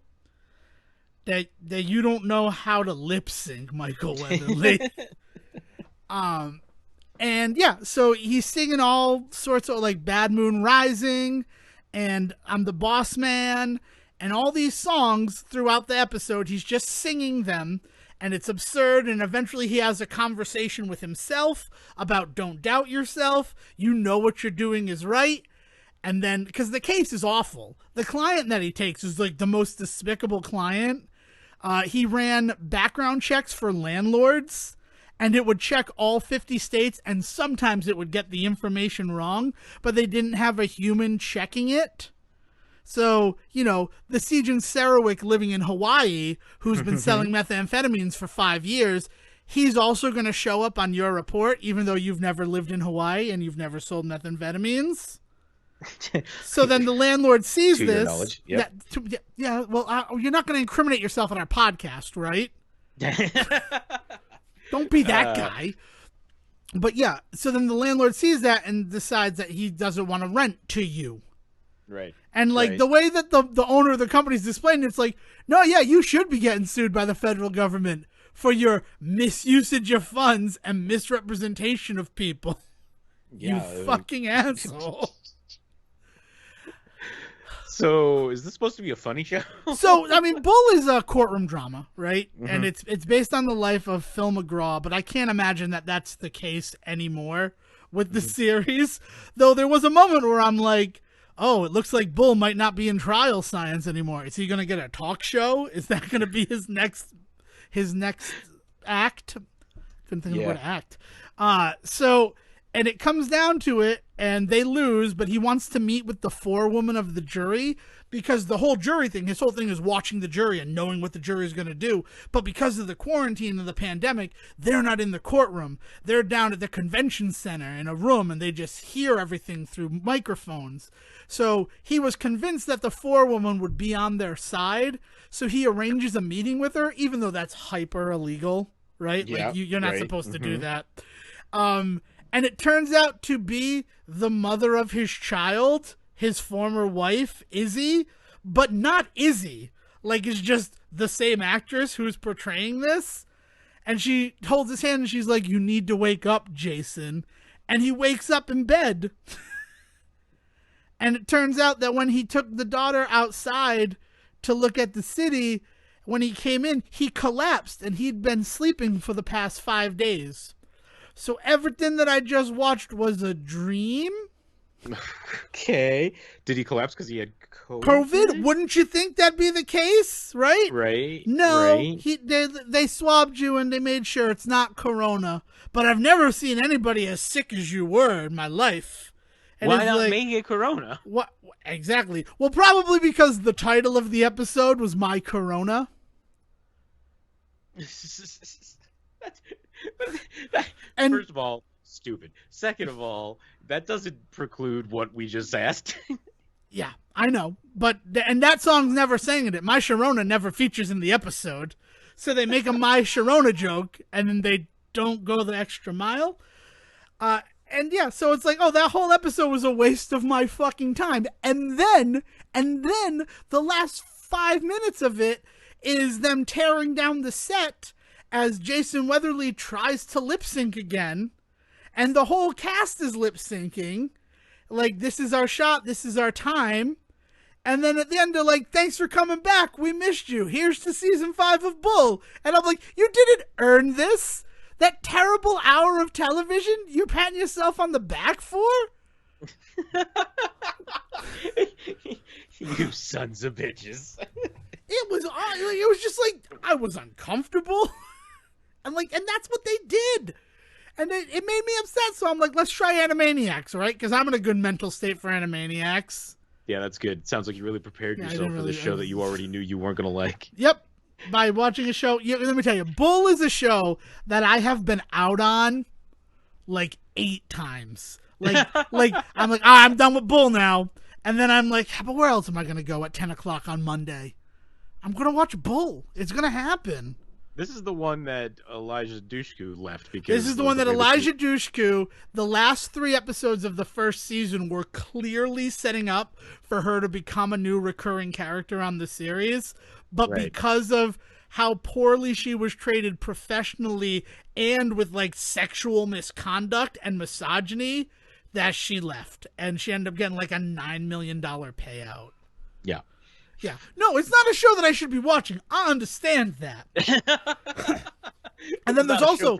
That you don't know how to lip sync, Michael Weatherly. And yeah, so he's singing all sorts of, like, Bad Moon Rising and I'm the Boss Man and all these songs throughout the episode. He's just singing them, and it's absurd, and eventually he has a conversation with himself about don't doubt yourself, you know what you're doing is right. And then, because the case is awful, the client that he takes is like the most despicable client. He ran background checks for landlords, and it would check all 50 states, and sometimes it would get the information wrong, but they didn't have a human checking it. So, you know, the Sejan Sarowick living in Hawaii, who's been selling methamphetamines for 5 years, he's also going to show up on your report, even though you've never lived in Hawaii and you've never sold methamphetamines. So then the landlord sees to this. Your knowledge. Yep. Well, you're not going to incriminate yourself on our podcast, right? Don't be that guy. But yeah, so then the landlord sees that and decides that he doesn't want to rent to you. Right. And like the way that the owner of the company is displaying it, it's like, no, yeah, you should be getting sued by the federal government for your misusage of funds and misrepresentation of people. Yeah, you fucking asshole. So, is this supposed to be a funny show? So, I mean, Bull is a courtroom drama, right? Mm-hmm. And it's based on the life of Phil McGraw, but I can't imagine that that's the case anymore with the series. Though there was a moment where I'm like, oh, it looks like Bull might not be in trial science anymore. Is he going to get a talk show? Is that going to be his next act? Couldn't think of what act. And it comes down to it, and they lose, but he wants to meet with the forewoman of the jury, because the whole jury thing, his whole thing is watching the jury and knowing what the jury is going to do. But because of the quarantine and the pandemic, they're not in the courtroom. They're down at the convention center in a room, and they just hear everything through microphones. So he was convinced that the forewoman would be on their side, so he arranges a meeting with her, even though that's hyper illegal, right? Yeah, like you're not supposed to do that. And it turns out to be the mother of his child, his former wife, Izzy, but not Izzy. Like, it's just the same actress who's portraying this. And she holds his hand and she's like, you need to wake up, Jason. And he wakes up in bed. And it turns out that when he took the daughter outside to look at the city, when he came in, he collapsed and he'd been sleeping for the past 5 days. So everything that I just watched was a dream? Okay. Did he collapse because he had COVID? COVID? Wouldn't you think that'd be the case, right? Right. No, right. They swabbed you and they made sure it's not corona. But I've never seen anybody as sick as you were in my life. And why not make it corona? What exactly? Well, probably because the title of the episode was My Corona. And first of all, stupid. Second of all, that doesn't preclude what we just asked. Yeah, I know. And that song's never singing it. My Sharona never features in the episode. So they make a My Sharona joke, and then they don't go the extra mile. And yeah, so it's like, oh, that whole episode was a waste of my fucking time. And then the last 5 minutes of it is them tearing down the set as Jason Weatherly tries to lip sync again, and the whole cast is lip syncing. Like, this is our shot, this is our time. And then at the end, they're like, thanks for coming back, we missed you. Here's to season 5 of Bull. And I'm like, you didn't earn this? That terrible hour of television you're patting yourself on the back for? You sons of bitches. It was just like, I was uncomfortable. And that's what they did. And it made me upset. So I'm like, let's try Animaniacs, all right? Because I'm in a good mental state for Animaniacs. Yeah, that's good. Sounds like you really prepared yourself for the show that you already knew you weren't going to like. Yep. By watching a show. Yeah, let me tell you, Bull is a show that I have been out on like 8 times. Like I'm like, I'm done with Bull now. And then I'm like, but where else am I going to go at 10 o'clock on Monday? I'm going to watch Bull. It's going to happen. This is the one that Elijah Dushku left because this is the one that Elijah Dushku, the last 3 episodes of the first season were clearly setting up for her to become a new recurring character on the series. But because of how poorly she was treated professionally and with like sexual misconduct and misogyny, that she left. And she ended up getting like a $9 million payout. Yeah. Yeah. No, it's not a show that I should be watching. I understand that. And then there's also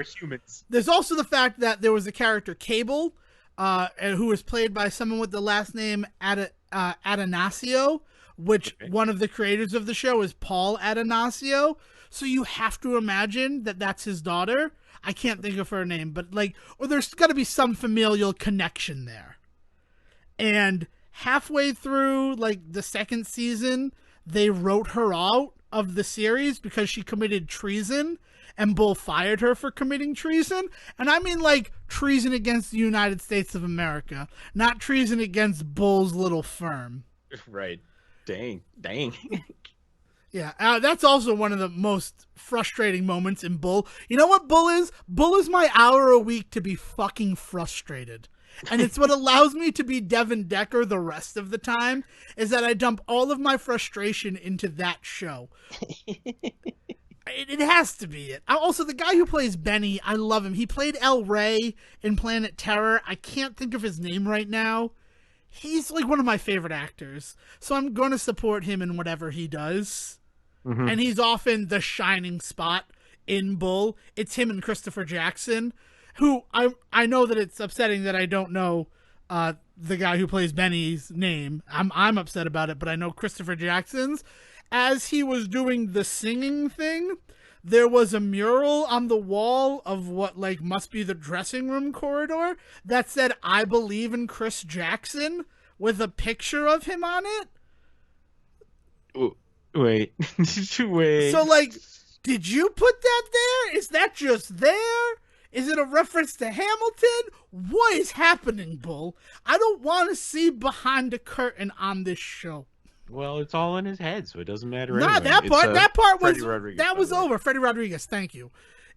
the fact that there was a character Cable, who was played by someone with the last name Atanasio, which one of the creators of the show is Paul Atanasio. So you have to imagine that that's his daughter. I can't think of her name, but or there's got to be some familial connection there. And halfway through the second season, they wrote her out of the series because she committed treason, and Bull fired her for committing treason. And I mean treason against the United States of America, not treason against Bull's little firm. Right. Dang. Yeah, that's also one of the most frustrating moments in Bull. You know what Bull is? Bull is my hour a week to be fucking frustrated. And it's what allows me to be Devon Decker the rest of the time, is that I dump all of my frustration into that show. It has to be it. Also, the guy who plays Benny, I love him. He played El Rey in Planet Terror. I can't think of his name right now. He's one of my favorite actors. So I'm going to support him in whatever he does. Mm-hmm. And he's often the shining spot in Bull. It's him and Christopher Jackson, who I know that it's upsetting that I don't know the guy who plays Benny's name. I'm upset about it, but I know Christopher Jackson's. As he was doing the singing thing, there was a mural on the wall of what must be the dressing room corridor that said, "I believe in Chris Jackson," with a picture of him on it. Wait. Wait. So, did you put that there? Is that just there? Is it a reference to Hamilton? What is happening, Bull? I don't want to see behind the curtain on this show. Well, it's all in his head, so it doesn't matter. Nah, anyway. that part was over. Freddie Rodriguez, thank you.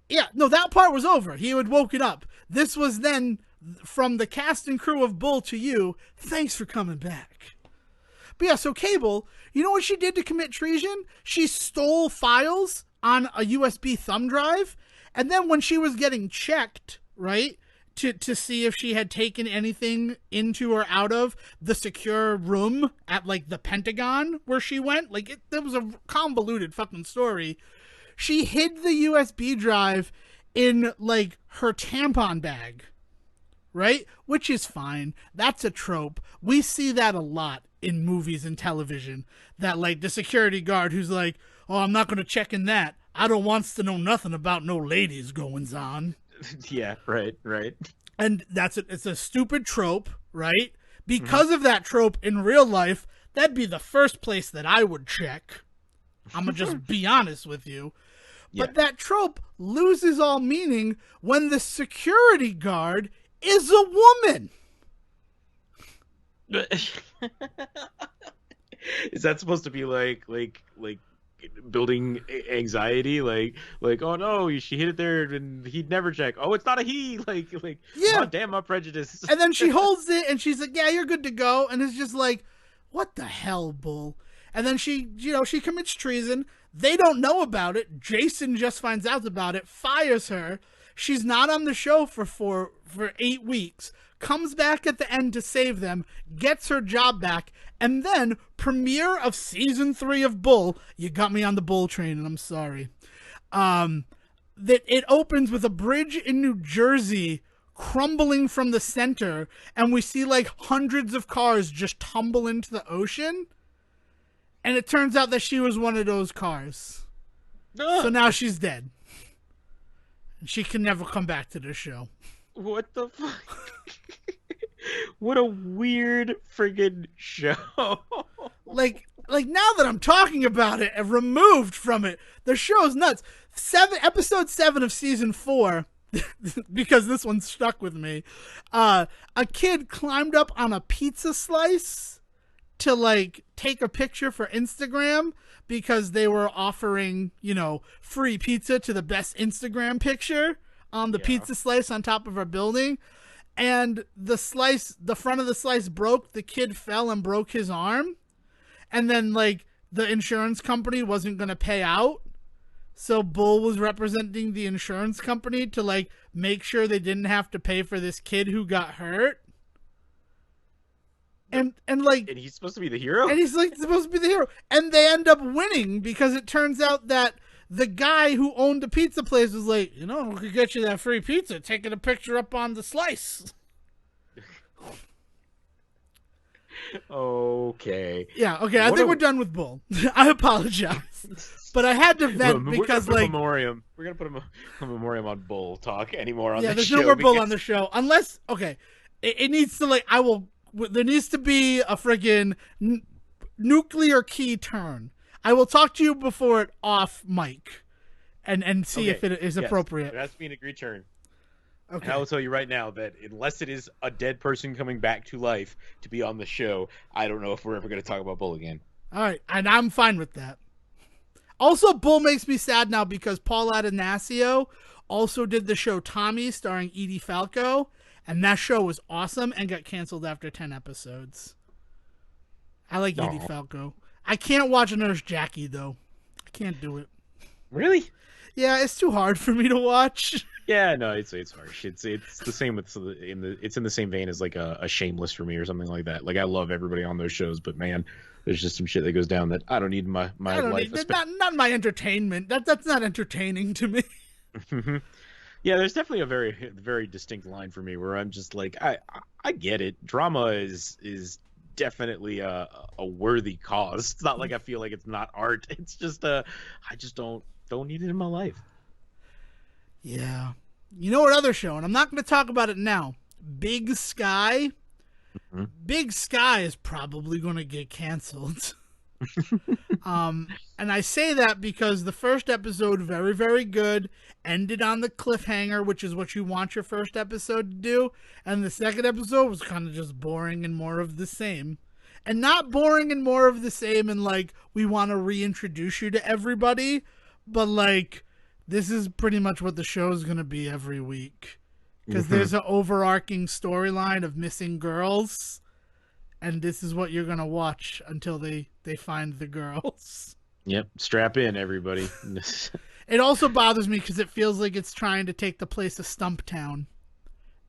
Yeah, no, that part was over. He had woken up. This was then from the cast and crew of Bull to you. Thanks for coming back. But yeah, so Cable, you know what she did to commit treason? She stole files on a USB thumb drive, and then when she was getting checked, right, to see if she had taken anything into or out of the secure room at the Pentagon where she went, there was a convoluted fucking story. She hid the USB drive in her tampon bag, right? Which is fine. That's a trope. We see that a lot in movies and television, that the security guard who's oh, I'm not going to check in that. I don't wants to know nothing about no ladies goings on. Yeah, right. And it's a stupid trope, right? Because of that trope in real life, that'd be the first place that I would check. I'm going to just be honest with you. Yeah. But that trope loses all meaning when the security guard is a woman. Is that supposed to be like building anxiety, oh no, she hit it there and he'd never check. Oh, it's not a he. Yeah, oh, damn, I'm prejudiced. And then she holds it and she's yeah, you're good to go. And it's just what the hell, Bull? And then she commits treason. They don't know about it. Jason just finds out about it, fires her. She's not on the show for 8 weeks. Comes back at the end to save them, gets her job back, and then premiere of season 3 of Bull. You got me on the Bull train, and I'm sorry. That it opens with a bridge in New Jersey crumbling from the center, and we see hundreds of cars just tumble into the ocean. And it turns out that she was one of those cars. So now she's dead. She can never come back to the show. What the fuck? What a weird friggin' show. Now that I'm talking about it and removed from it, the show's nuts. Episode 7 of season 4, because this one stuck with me. A kid climbed up on a pizza slice to take a picture for Instagram because they were offering, free pizza to the best Instagram picture on the pizza slice on top of our building. And the front of the slice broke. The kid fell and broke his arm. And then the insurance company wasn't going to pay out. So Bull was representing the insurance company to make sure they didn't have to pay for this kid who got hurt. and like, and he's supposed to be the hero, and he's like supposed to be the hero, and they end up winning because it turns out that the guy who owned the pizza place was like, you know, we could get you that free pizza, taking a picture up on the slice. Okay. Yeah, okay, I think we're done with Bull. I apologize. But I had to vent because, we're gonna like... We're going to put a memoriam on Bull talk anymore on the show. Yeah, there's no more Bull on the show. Unless, okay, it needs to, like, there needs to be a friggin' nuclear key turn. I will talk to you before it off mic and see if it is appropriate. It has to be an agreed turn. Okay. And I will tell you right now that unless it is a dead person coming back to life to be on the show, I don't know if we're ever going to talk about Bull again. All right, and I'm fine with that. Also, Bull makes me sad now because Paul Addonasio also did the show Tommy starring Edie Falco, and that show was awesome and got canceled after 10 episodes. I like Edie Falco. I can't watch Nurse Jackie, though. I can't do it. Really? Yeah, it's too hard for me to watch. Yeah, no, it's harsh. It's the same with it's in the same vein as like a Shameless for me or something like that. Like I love everybody on those shows, but man, there's just some shit that goes down that I don't need in my life. Not my entertainment. That's not entertaining to me. Yeah, there's definitely a very distinct line for me where I'm just like I get it. Drama is definitely a worthy cause. It's not like I feel like it's not art. It's just I just don't need it in my life. Yeah. You know what other show, and I'm not going to talk about it now. Big Sky. Mm-hmm. Big Sky is probably going to get canceled. And I say that because the first episode, very, very good, ended on the cliffhanger, which is what you want your first episode to do. And the second episode was kind of just boring and more of the same. And not boring and more of the same and like, we want to reintroduce you to everybody, but like, this is pretty much what the show is going to be every week. Because there's an overarching storyline of missing girls. And this is what you're going to watch until they find the girls. Yep. Strap in, everybody. It also bothers me because it feels like it's trying to take the place of Stumptown.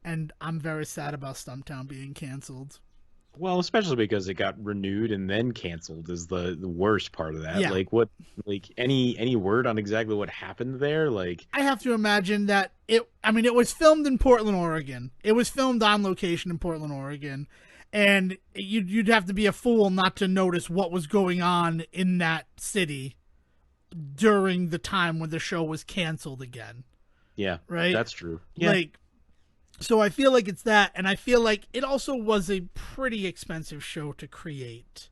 And I'm very sad about Stumptown being canceled. Well, especially because it got renewed and then canceled is the worst part of that. Yeah. Like any word on exactly what happened there? Like I have to imagine that it was filmed in Portland, Oregon. It was filmed on location in Portland, Oregon. And you'd have to be a fool not to notice what was going on in that city during the time when the show was canceled again. Yeah. Right? That's true. Yeah. So I feel like it's that, and I feel like it also was a pretty expensive show to create.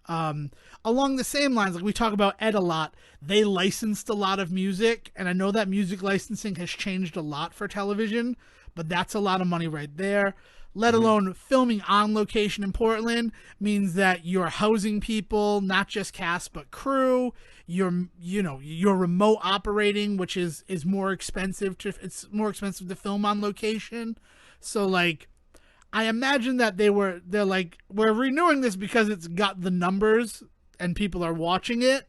Along the same lines, like we talk about Ed a lot, they licensed a lot of music, and I know that music licensing has changed a lot for television, but that's a lot of money right there. Let alone filming on location in Portland means that you're housing people, not just cast but crew. You're remote operating, which is more expensive it's more expensive to film on location. So like, I imagine that they're like, we're renewing this because it's got the numbers and people are watching it.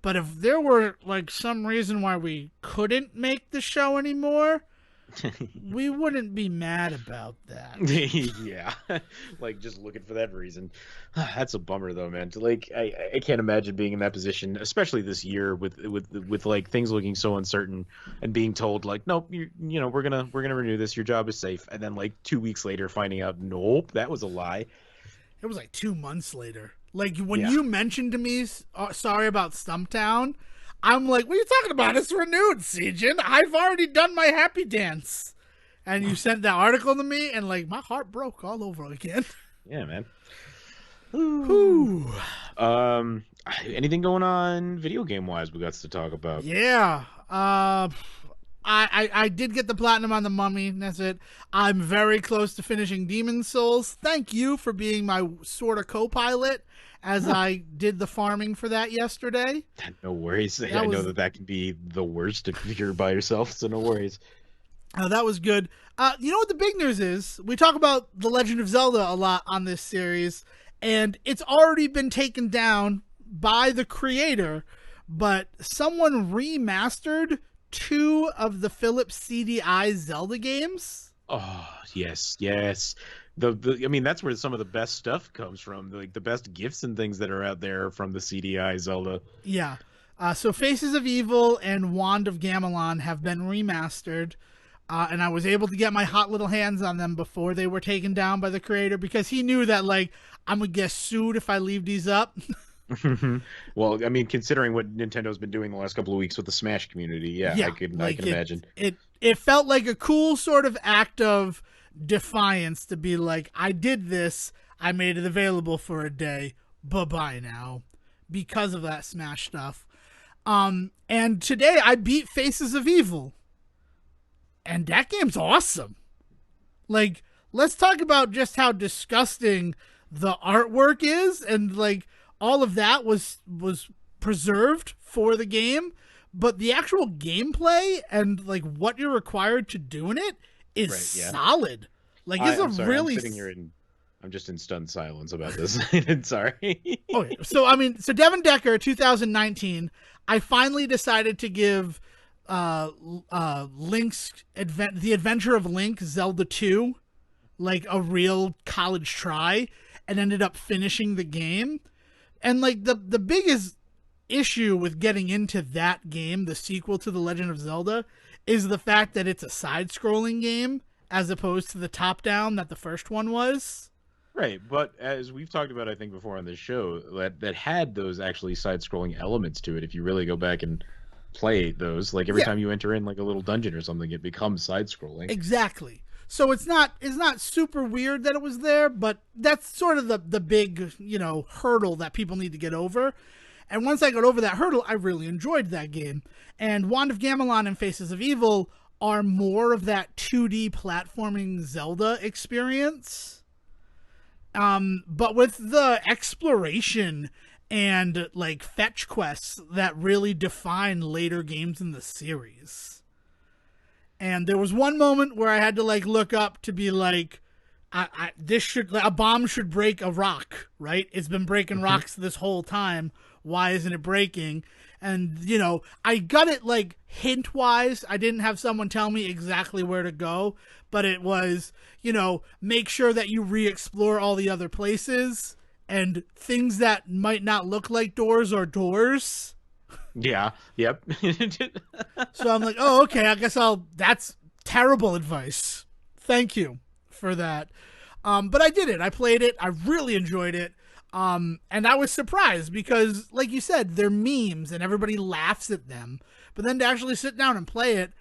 But if there were like some reason why we couldn't make the show anymore, we wouldn't be mad about that. Yeah, like just looking for that reason. That's a bummer though, man. Like I can't imagine being in that position, especially this year with like things looking so uncertain and being told like, nope, we're gonna renew this. Your job is safe, and then like 2 weeks later finding out, nope, that was a lie. It was like 2 months later. Like when you mentioned to me, sorry about Stumptown. I'm like, what are you talking about? It's renewed, Sejin. I've already done my happy dance. And you sent that article to me, and like my heart broke all over again. Yeah, man. Ooh. Anything going on video game wise we got to talk about? Yeah. I did get the platinum on the Mummy. That's it. I'm very close to finishing Demon's Souls. Thank you for being my sort of co-pilot as I did the farming for that yesterday. No worries. I know that can be the worst if you're by yourself, so no worries. That was good. You know what the big news is? We talk about The Legend of Zelda a lot on this series, and it's already been taken down by the creator, but someone remastered 2 of the Philips CDI Zelda games. Oh, yes. I mean, that's where some of the best stuff comes from. Like the best gifts and things that are out there from the CDI Zelda. Yeah. So Faces of Evil and Wand of Gamelon have been remastered. And I was able to get my hot little hands on them before they were taken down by the creator, because he knew that, like, I'm going to get sued if I leave these up. Well, I mean, considering what Nintendo's been doing the last couple of weeks with the Smash community, yeah, I can imagine. It felt like a cool sort of act of defiance to be like, I did this, I made it available for a day, bye-bye now, because of that Smash stuff. And today I beat Faces of Evil, and that game's awesome. Like, let's talk about just how disgusting the artwork is, and like all of that was preserved for the game, but the actual gameplay and like what you're required to do in it is solid. Like, it's I'm sorry, really. I'm sitting here and I'm just in stunned silence about this. Sorry. Okay, so Devon Decker, 2019. I finally decided to give Link's The Adventure of Link, Zelda 2, like a real college try, and ended up finishing the game. And like the biggest issue with getting into that game, the sequel to The Legend of Zelda, is the fact that it's a side-scrolling game as opposed to the top-down that the first one was. Right, but as we've talked about, I think, before on this show, that had those actually side-scrolling elements to it. If you really go back and play those, like every time you enter in like a little dungeon or something, it becomes side-scrolling. Exactly. So it's not super weird that it was there, but that's sort of the big, hurdle that people need to get over. And once I got over that hurdle, I really enjoyed that game. And Wand of Gamelon and Faces of Evil are more of that 2D platforming Zelda experience. But with the exploration and like fetch quests that really define later games in the series. And there was one moment where I had to like look up to be like, a bomb should break a rock, right? It's been breaking rocks this whole time. Why isn't it breaking? And, I got it like hint wise. I didn't have someone tell me exactly where to go, but it was, make sure that you re-explore all the other places and things that might not look like doors or doors. Yeah. Yep. So I'm like, oh, okay. I guess that's terrible advice. Thank you for that. But I did it. I played it. I really enjoyed it. And I was surprised because, like you said, they're memes and everybody laughs at them. But then to actually sit down and play it,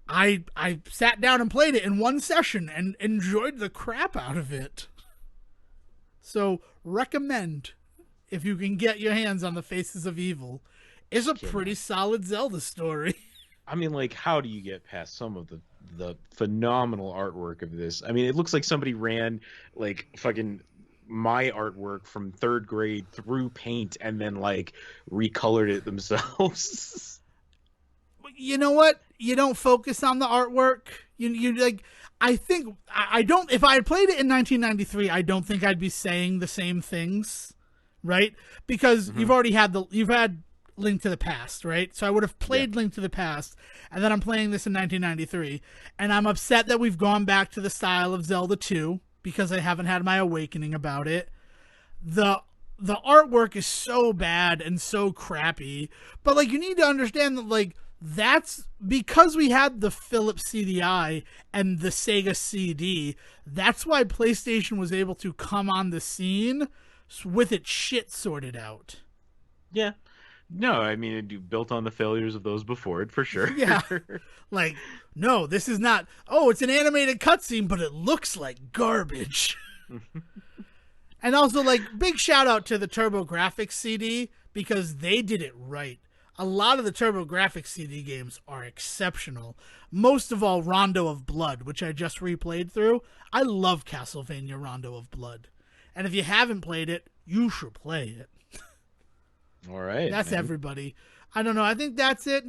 I sat down and played it in one session and enjoyed the crap out of it. So recommend, if you can get your hands on the Faces of Evil. It's a pretty solid Zelda story. I mean, like, how do you get past some of the phenomenal artwork of this? I mean, it looks like somebody ran like fucking my artwork from 3rd grade through paint and then like recolored it themselves. You know what? You don't focus on the artwork. You like. I think I don't. If I had played it in 1993, I don't think I'd be saying the same things, right? Because you've had Link to the Past, right? So I would have played Link to the Past, and then I'm playing this in 1993, and I'm upset that we've gone back to the style of Zelda 2 because I haven't had my awakening about it. The artwork is so bad and so crappy, but like you need to understand that like that's because we had the Philips CDI and the Sega CD. That's why PlayStation was able to come on the scene with its shit sorted out. Yeah. No, I mean, it built on the failures of those before it, for sure. Yeah. Like, no, this is not, it's an animated cutscene, but it looks like garbage. And also, like, big shout out to the TurboGrafx CD, because they did it right. A lot of the TurboGrafx CD games are exceptional. Most of all, Rondo of Blood, which I just replayed through. I love Castlevania Rondo of Blood. And if you haven't played it, you should play it. All right. That's everybody. I don't know. I think that's it.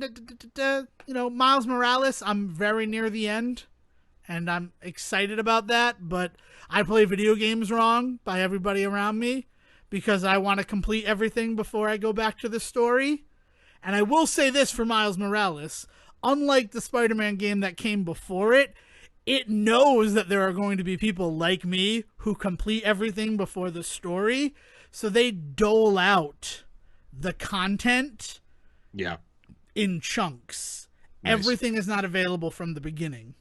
Miles Morales, I'm very near the end, and I'm excited about that, but I play video games wrong by everybody around me because I want to complete everything before I go back to the story. And I will say this for Miles Morales. Unlike the Spider-Man game that came before it, it knows that there are going to be people like me who complete everything before the story, so they dole out the content in chunks. Nice. Everything is not available from the beginning.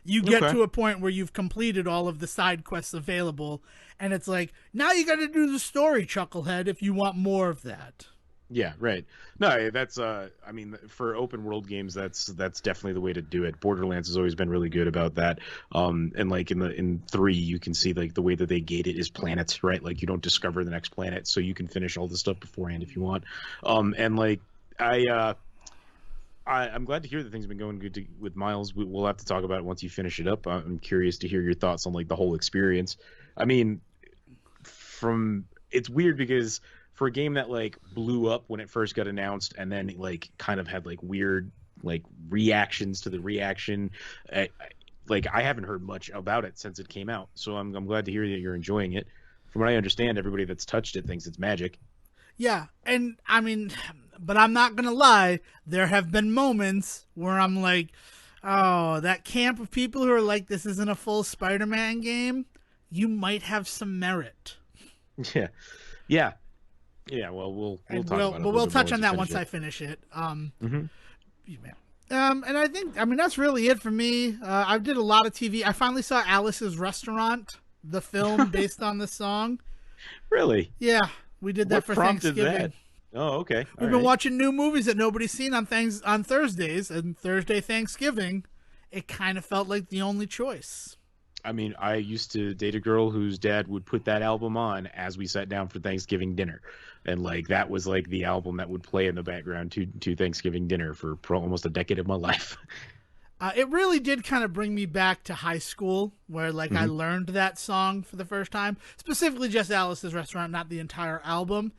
You get to a point where you've completed all of the side quests available, and it's like, now you got to do the story, Chucklehead, if you want more of that. Yeah, right. No, that's I mean, for open world games, that's definitely the way to do it. Borderlands has always been really good about that. And like in 3, you can see like the way that they gate it is planets, right? Like you don't discover the next planet, so you can finish all the stuff beforehand if you want. And like I'm glad to hear that things have been going good with Miles. We'll have to talk about it once you finish it up. I'm curious to hear your thoughts on like the whole experience. I mean, it's weird because for a game that like blew up when it first got announced and then like kind of had like weird like reactions to the reaction, like I haven't heard much about it since it came out. So I'm glad to hear that you're enjoying it. From what I understand, everybody that's touched it thinks it's magic. Yeah, and I mean, but I'm not gonna lie, there have been moments where I'm like, oh, that camp of people who are like, this isn't a full Spider-Man game, you might have some merit. Yeah. Well, we'll talk about it. But we'll touch on that once I finish it. And I think, I mean, that's really it for me. I did a lot of TV. I finally saw Alice's Restaurant, the film based on the song. Really? Yeah, we did that for Thanksgiving. That? Oh, okay. We've been watching new movies that nobody's seen on Thursdays, and Thursday Thanksgiving, it kind of felt like the only choice. I mean, I used to date a girl whose dad would put that album on as we sat down for Thanksgiving dinner. And like that was like the album that would play in the background to Thanksgiving dinner for almost a decade of my life. It really did kind of bring me back to high school where like I learned that song for the first time, specifically just Alice's Restaurant, not the entire album.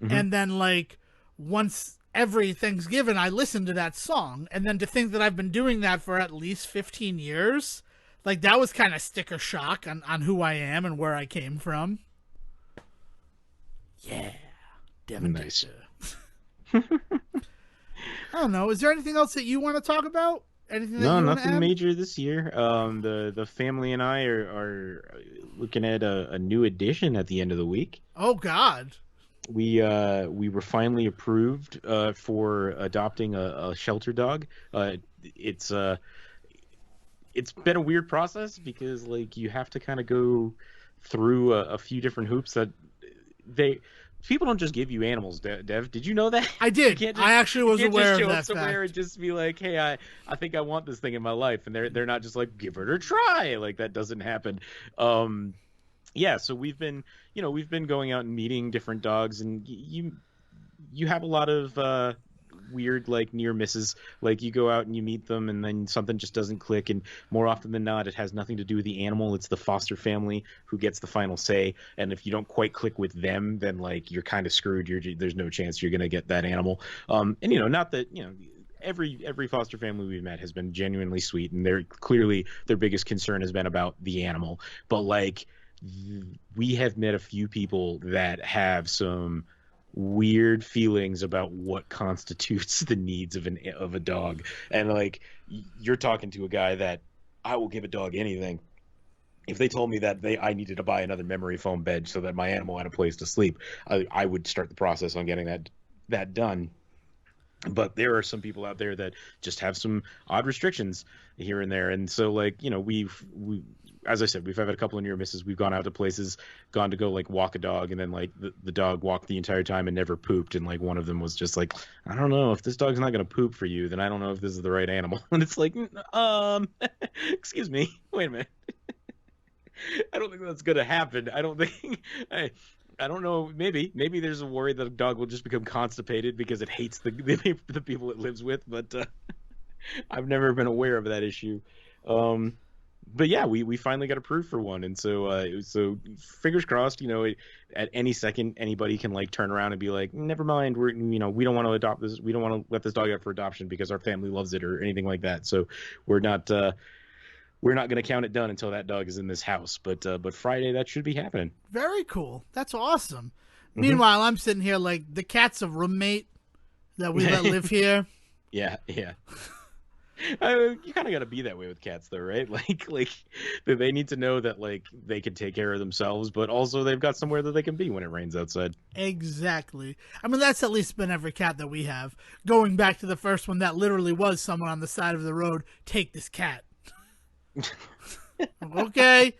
And then like once every Thanksgiving I listened to that song, and then to think that I've been doing that for at least 15 years, like that was kind of sticker shock on who I am and where I came from. Yeah. Devon. Nice. I don't know. Is there anything else that you want to talk about? Anything that no, you nothing major this year. The family and I are looking at a new addition at the end of the week. Oh God. We were finally approved for adopting a shelter dog. It's been a weird process because like you have to kind of go through a few different hoops that people don't just give you animals. Dev, did you know that? I did. I actually was aware of that. You can't just show up somewhere and just be like, hey, I think I want this thing in my life, and they're not just like, give it a try. Like that doesn't happen. Yeah, so we've been going out and meeting different dogs, and you have a lot of weird like near misses. Like you go out and you meet them, and then something just doesn't click, and more often than not, it has nothing to do with the animal. It's the foster family who gets the final say, and if you don't quite click with them, then like you're kind of screwed. There's no chance you're gonna get that animal. And not that every foster family we've met has been genuinely sweet, and their biggest concern has been about the animal, but like we have met a few people that have some weird feelings about what constitutes the needs of a dog. And like you're talking to a guy that I will give a dog anything. If they told me that I needed to buy another memory foam bed so that my animal had a place to sleep, I would start the process on getting that done. But there are some people out there that just have some odd restrictions here and there. And so like, we've as I said, we've had a couple of near misses. We've gone out to places, gone to go like walk a dog, and then like the dog walked the entire time and never pooped. And like one of them was just like, I don't know, if this dog's not going to poop for you, then I don't know if this is the right animal. And it's like, excuse me, wait a minute. I don't think that's going to happen. I don't think, I don't know. Maybe there's a worry that a dog will just become constipated because it hates the people it lives with. But I've never been aware of that issue. But yeah, we finally got approved for one, and so fingers crossed. At any second, anybody can like turn around and be like, never mind, we don't want to adopt this. We don't want to let this dog out for adoption because our family loves it or anything like that. So we're not going to count it done until that dog is in this house. But Friday that should be happening. Very cool. That's awesome. Meanwhile, I'm sitting here like the cat's a roommate that we let live here. Yeah. You kind of got to be that way with cats, though, right? Like they need to know that like they can take care of themselves, but also they've got somewhere that they can be when it rains outside. Exactly. I mean, that's at least been every cat that we have. Going back to the first one, that literally was someone on the side of the road. Take this cat. Okay.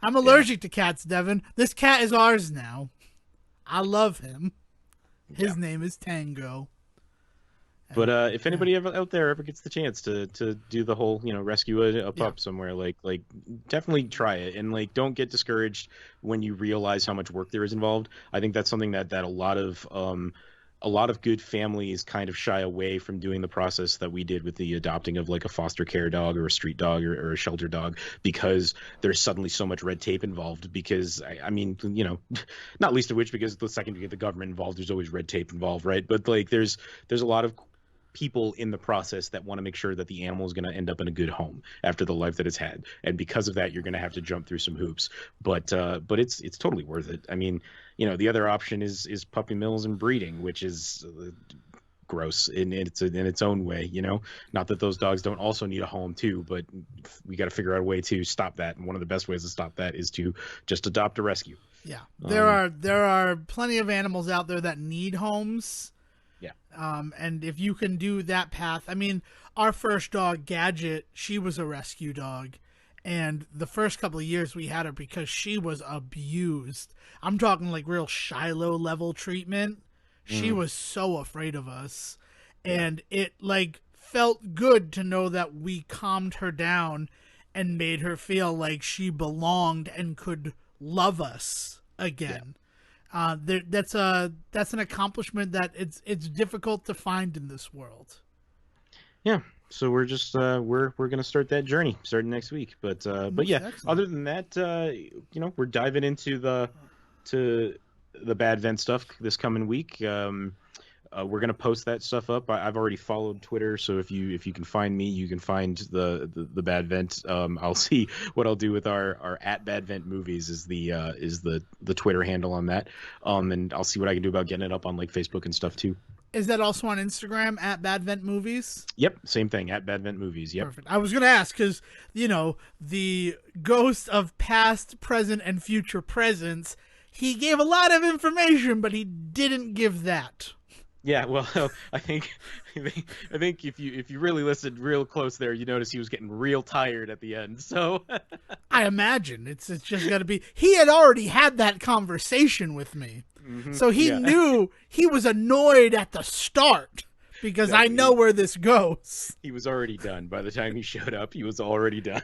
I'm allergic to cats, Devon. This cat is ours now. I love him. His name is Tango. But if anybody ever out there ever gets the chance to do the whole, rescue a pup somewhere, like definitely try it, and like don't get discouraged when you realize how much work there is involved. I think that's something that a lot of good families kind of shy away from doing the process that we did with the adopting of like a foster care dog or a street dog or a shelter dog, because there's suddenly so much red tape involved. Because I mean, not least of which because the second you get the government involved, there's always red tape involved, right? But like there's a lot of people in the process that want to make sure that the animal is going to end up in a good home after the life that it's had, and because of that you're going to have to jump through some hoops, but it's totally worth it. I mean, the other option is puppy mills and breeding, which is gross in its own way. Not that those dogs don't also need a home too, but we got to figure out a way to stop that, and one of the best ways to stop that is to just adopt or rescue. There are plenty of animals out there that need homes. And if you can do that path, I mean, our first dog, Gadget, she was a rescue dog. And the first couple of years we had her because she was abused. I'm talking like real Shiloh level treatment. She was so afraid of us. And it like felt good to know that we calmed her down and made her feel like she belonged and could love us again. That's an accomplishment that it's difficult to find in this world. Yeah. So we're just we're gonna start that journey starting next week. But yeah, excellent. Other than that, we're diving into the bad vent stuff this coming week. We're gonna post that stuff up. I've already followed Twitter, so if you can find me, you can find the bad vent. I'll see what I'll do with our at bad vent movies is the Twitter handle on that. And I'll see what I can do about getting it up on like Facebook and stuff too. Is that also on Instagram at Bad Vent Movies? Yep, same thing at Bad Vent Movies. Yep. Perfect. I was gonna ask because the ghost of past, present, and future presents. He gave a lot of information, but he didn't give that. Yeah, well, I think if you really listened real close there, you notice he was getting real tired at the end. So I imagine it's just got to be. He had already had that conversation with me, so he knew he was annoyed at the start because I know where this goes. He was already done by the time he showed up. He was already done.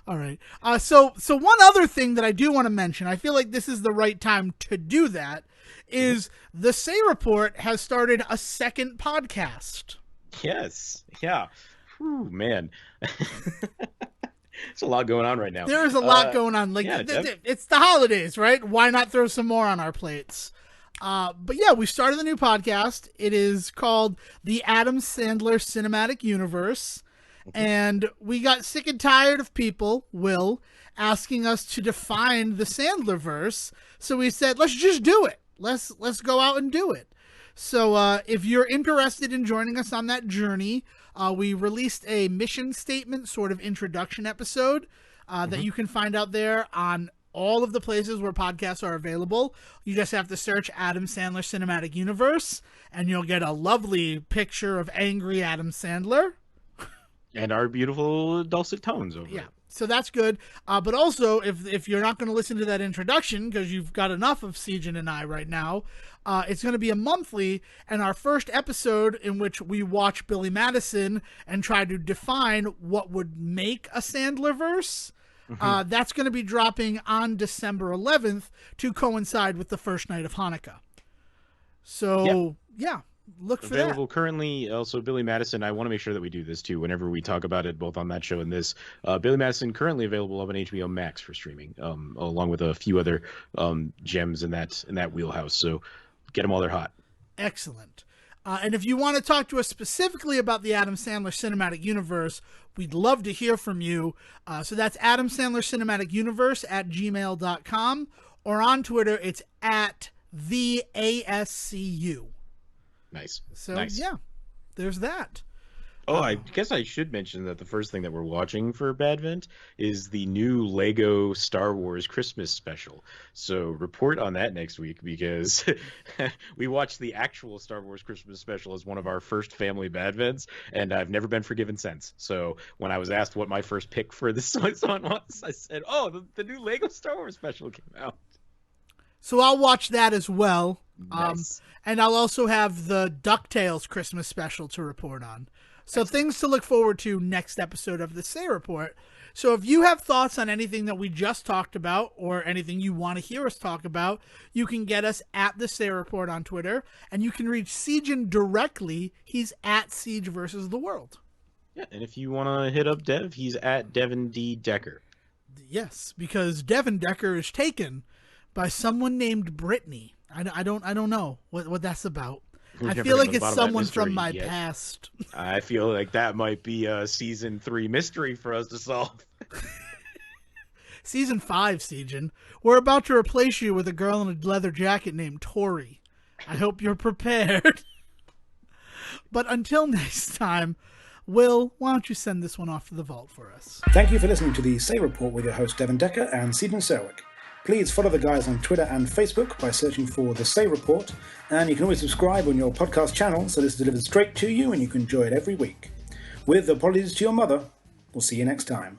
All right. So one other thing that I do want to mention, I feel like this is the right time to do that. Is the Say Report has started a second podcast. Yes. Yeah. Whew, man. There's a lot going on right now. There is a lot going on. Like it's the holidays, right? Why not throw some more on our plates? But yeah, we started a new podcast. It is called The Adam Sandler Cinematic Universe. And we got sick and tired of people, asking us to define the Sandlerverse. So we said, let's just do it. Let's go out and do it. So if you're interested in joining us on that journey, we released a mission statement sort of introduction episode that you can find out there on all of the places where podcasts are available. You just have to search Adam Sandler Cinematic Universe, and you'll get a lovely picture of angry Adam Sandler. And our beautiful dulcet tones over it. So that's good. But also, if you're not going to listen to that introduction because you've got enough of Sejan and I right now, it's going to be a monthly, and our first episode in which we watch Billy Madison and try to define what would make a Sandlerverse, that's going to be dropping on December 11th to coincide with the first night of Hanukkah. So, yeah. Look for available that. Currently. Also, Billy Madison. I want to make sure that we do this too whenever we talk about it, both on that show and this. Billy Madison currently available on HBO Max for streaming, along with a few other gems in that wheelhouse. So get them while they're hot. Excellent. And if you want to talk to us specifically about the Adam Sandler Cinematic Universe, we'd love to hear from you. So that's Adam Sandler Cinematic Universe at gmail.com, or on Twitter, it's at the ASCU. Nice. So, nice. yeah, there's that. Oh, I guess I should mention that the first thing that we're watching for Badvent is the new Lego Star Wars Christmas special. So report on that next week, because we watched the actual Star Wars Christmas special as one of our first family Badvents, and I've never been forgiven since. So when I was asked what my first pick for this one was, I said, oh, the new Lego Star Wars special came out. So I'll watch that as well. Nice. And I'll also have the DuckTales Christmas special to report on. So things to look forward to next episode of the Say Report. So if you have thoughts on anything that we just talked about or anything you want to hear us talk about, you can get us at the Say Report on Twitter, and you can reach Siegen directly. He's at Siege versus the World. Yeah, and if you want to hit up Dev, he's at Devon D. Decker. Yes, because Devon Decker is taken by someone named Brittany. I don't know what that's about. I feel like it's someone from my past. I feel like that might be a season 3 mystery for us to solve. Season 5, Siegen. We're about to replace you with a girl in a leather jacket named Tori. I hope you're prepared. But until next time, Will, why don't you send this one off to the vault for us? Thank you for listening to the Say Report with your host Devon Decker and Siegen Serwick. Please follow the guys on Twitter and Facebook by searching for The Say Report, and you can always subscribe on your podcast channel so this is delivered straight to you and you can enjoy it every week. With apologies to your mother, we'll see you next time.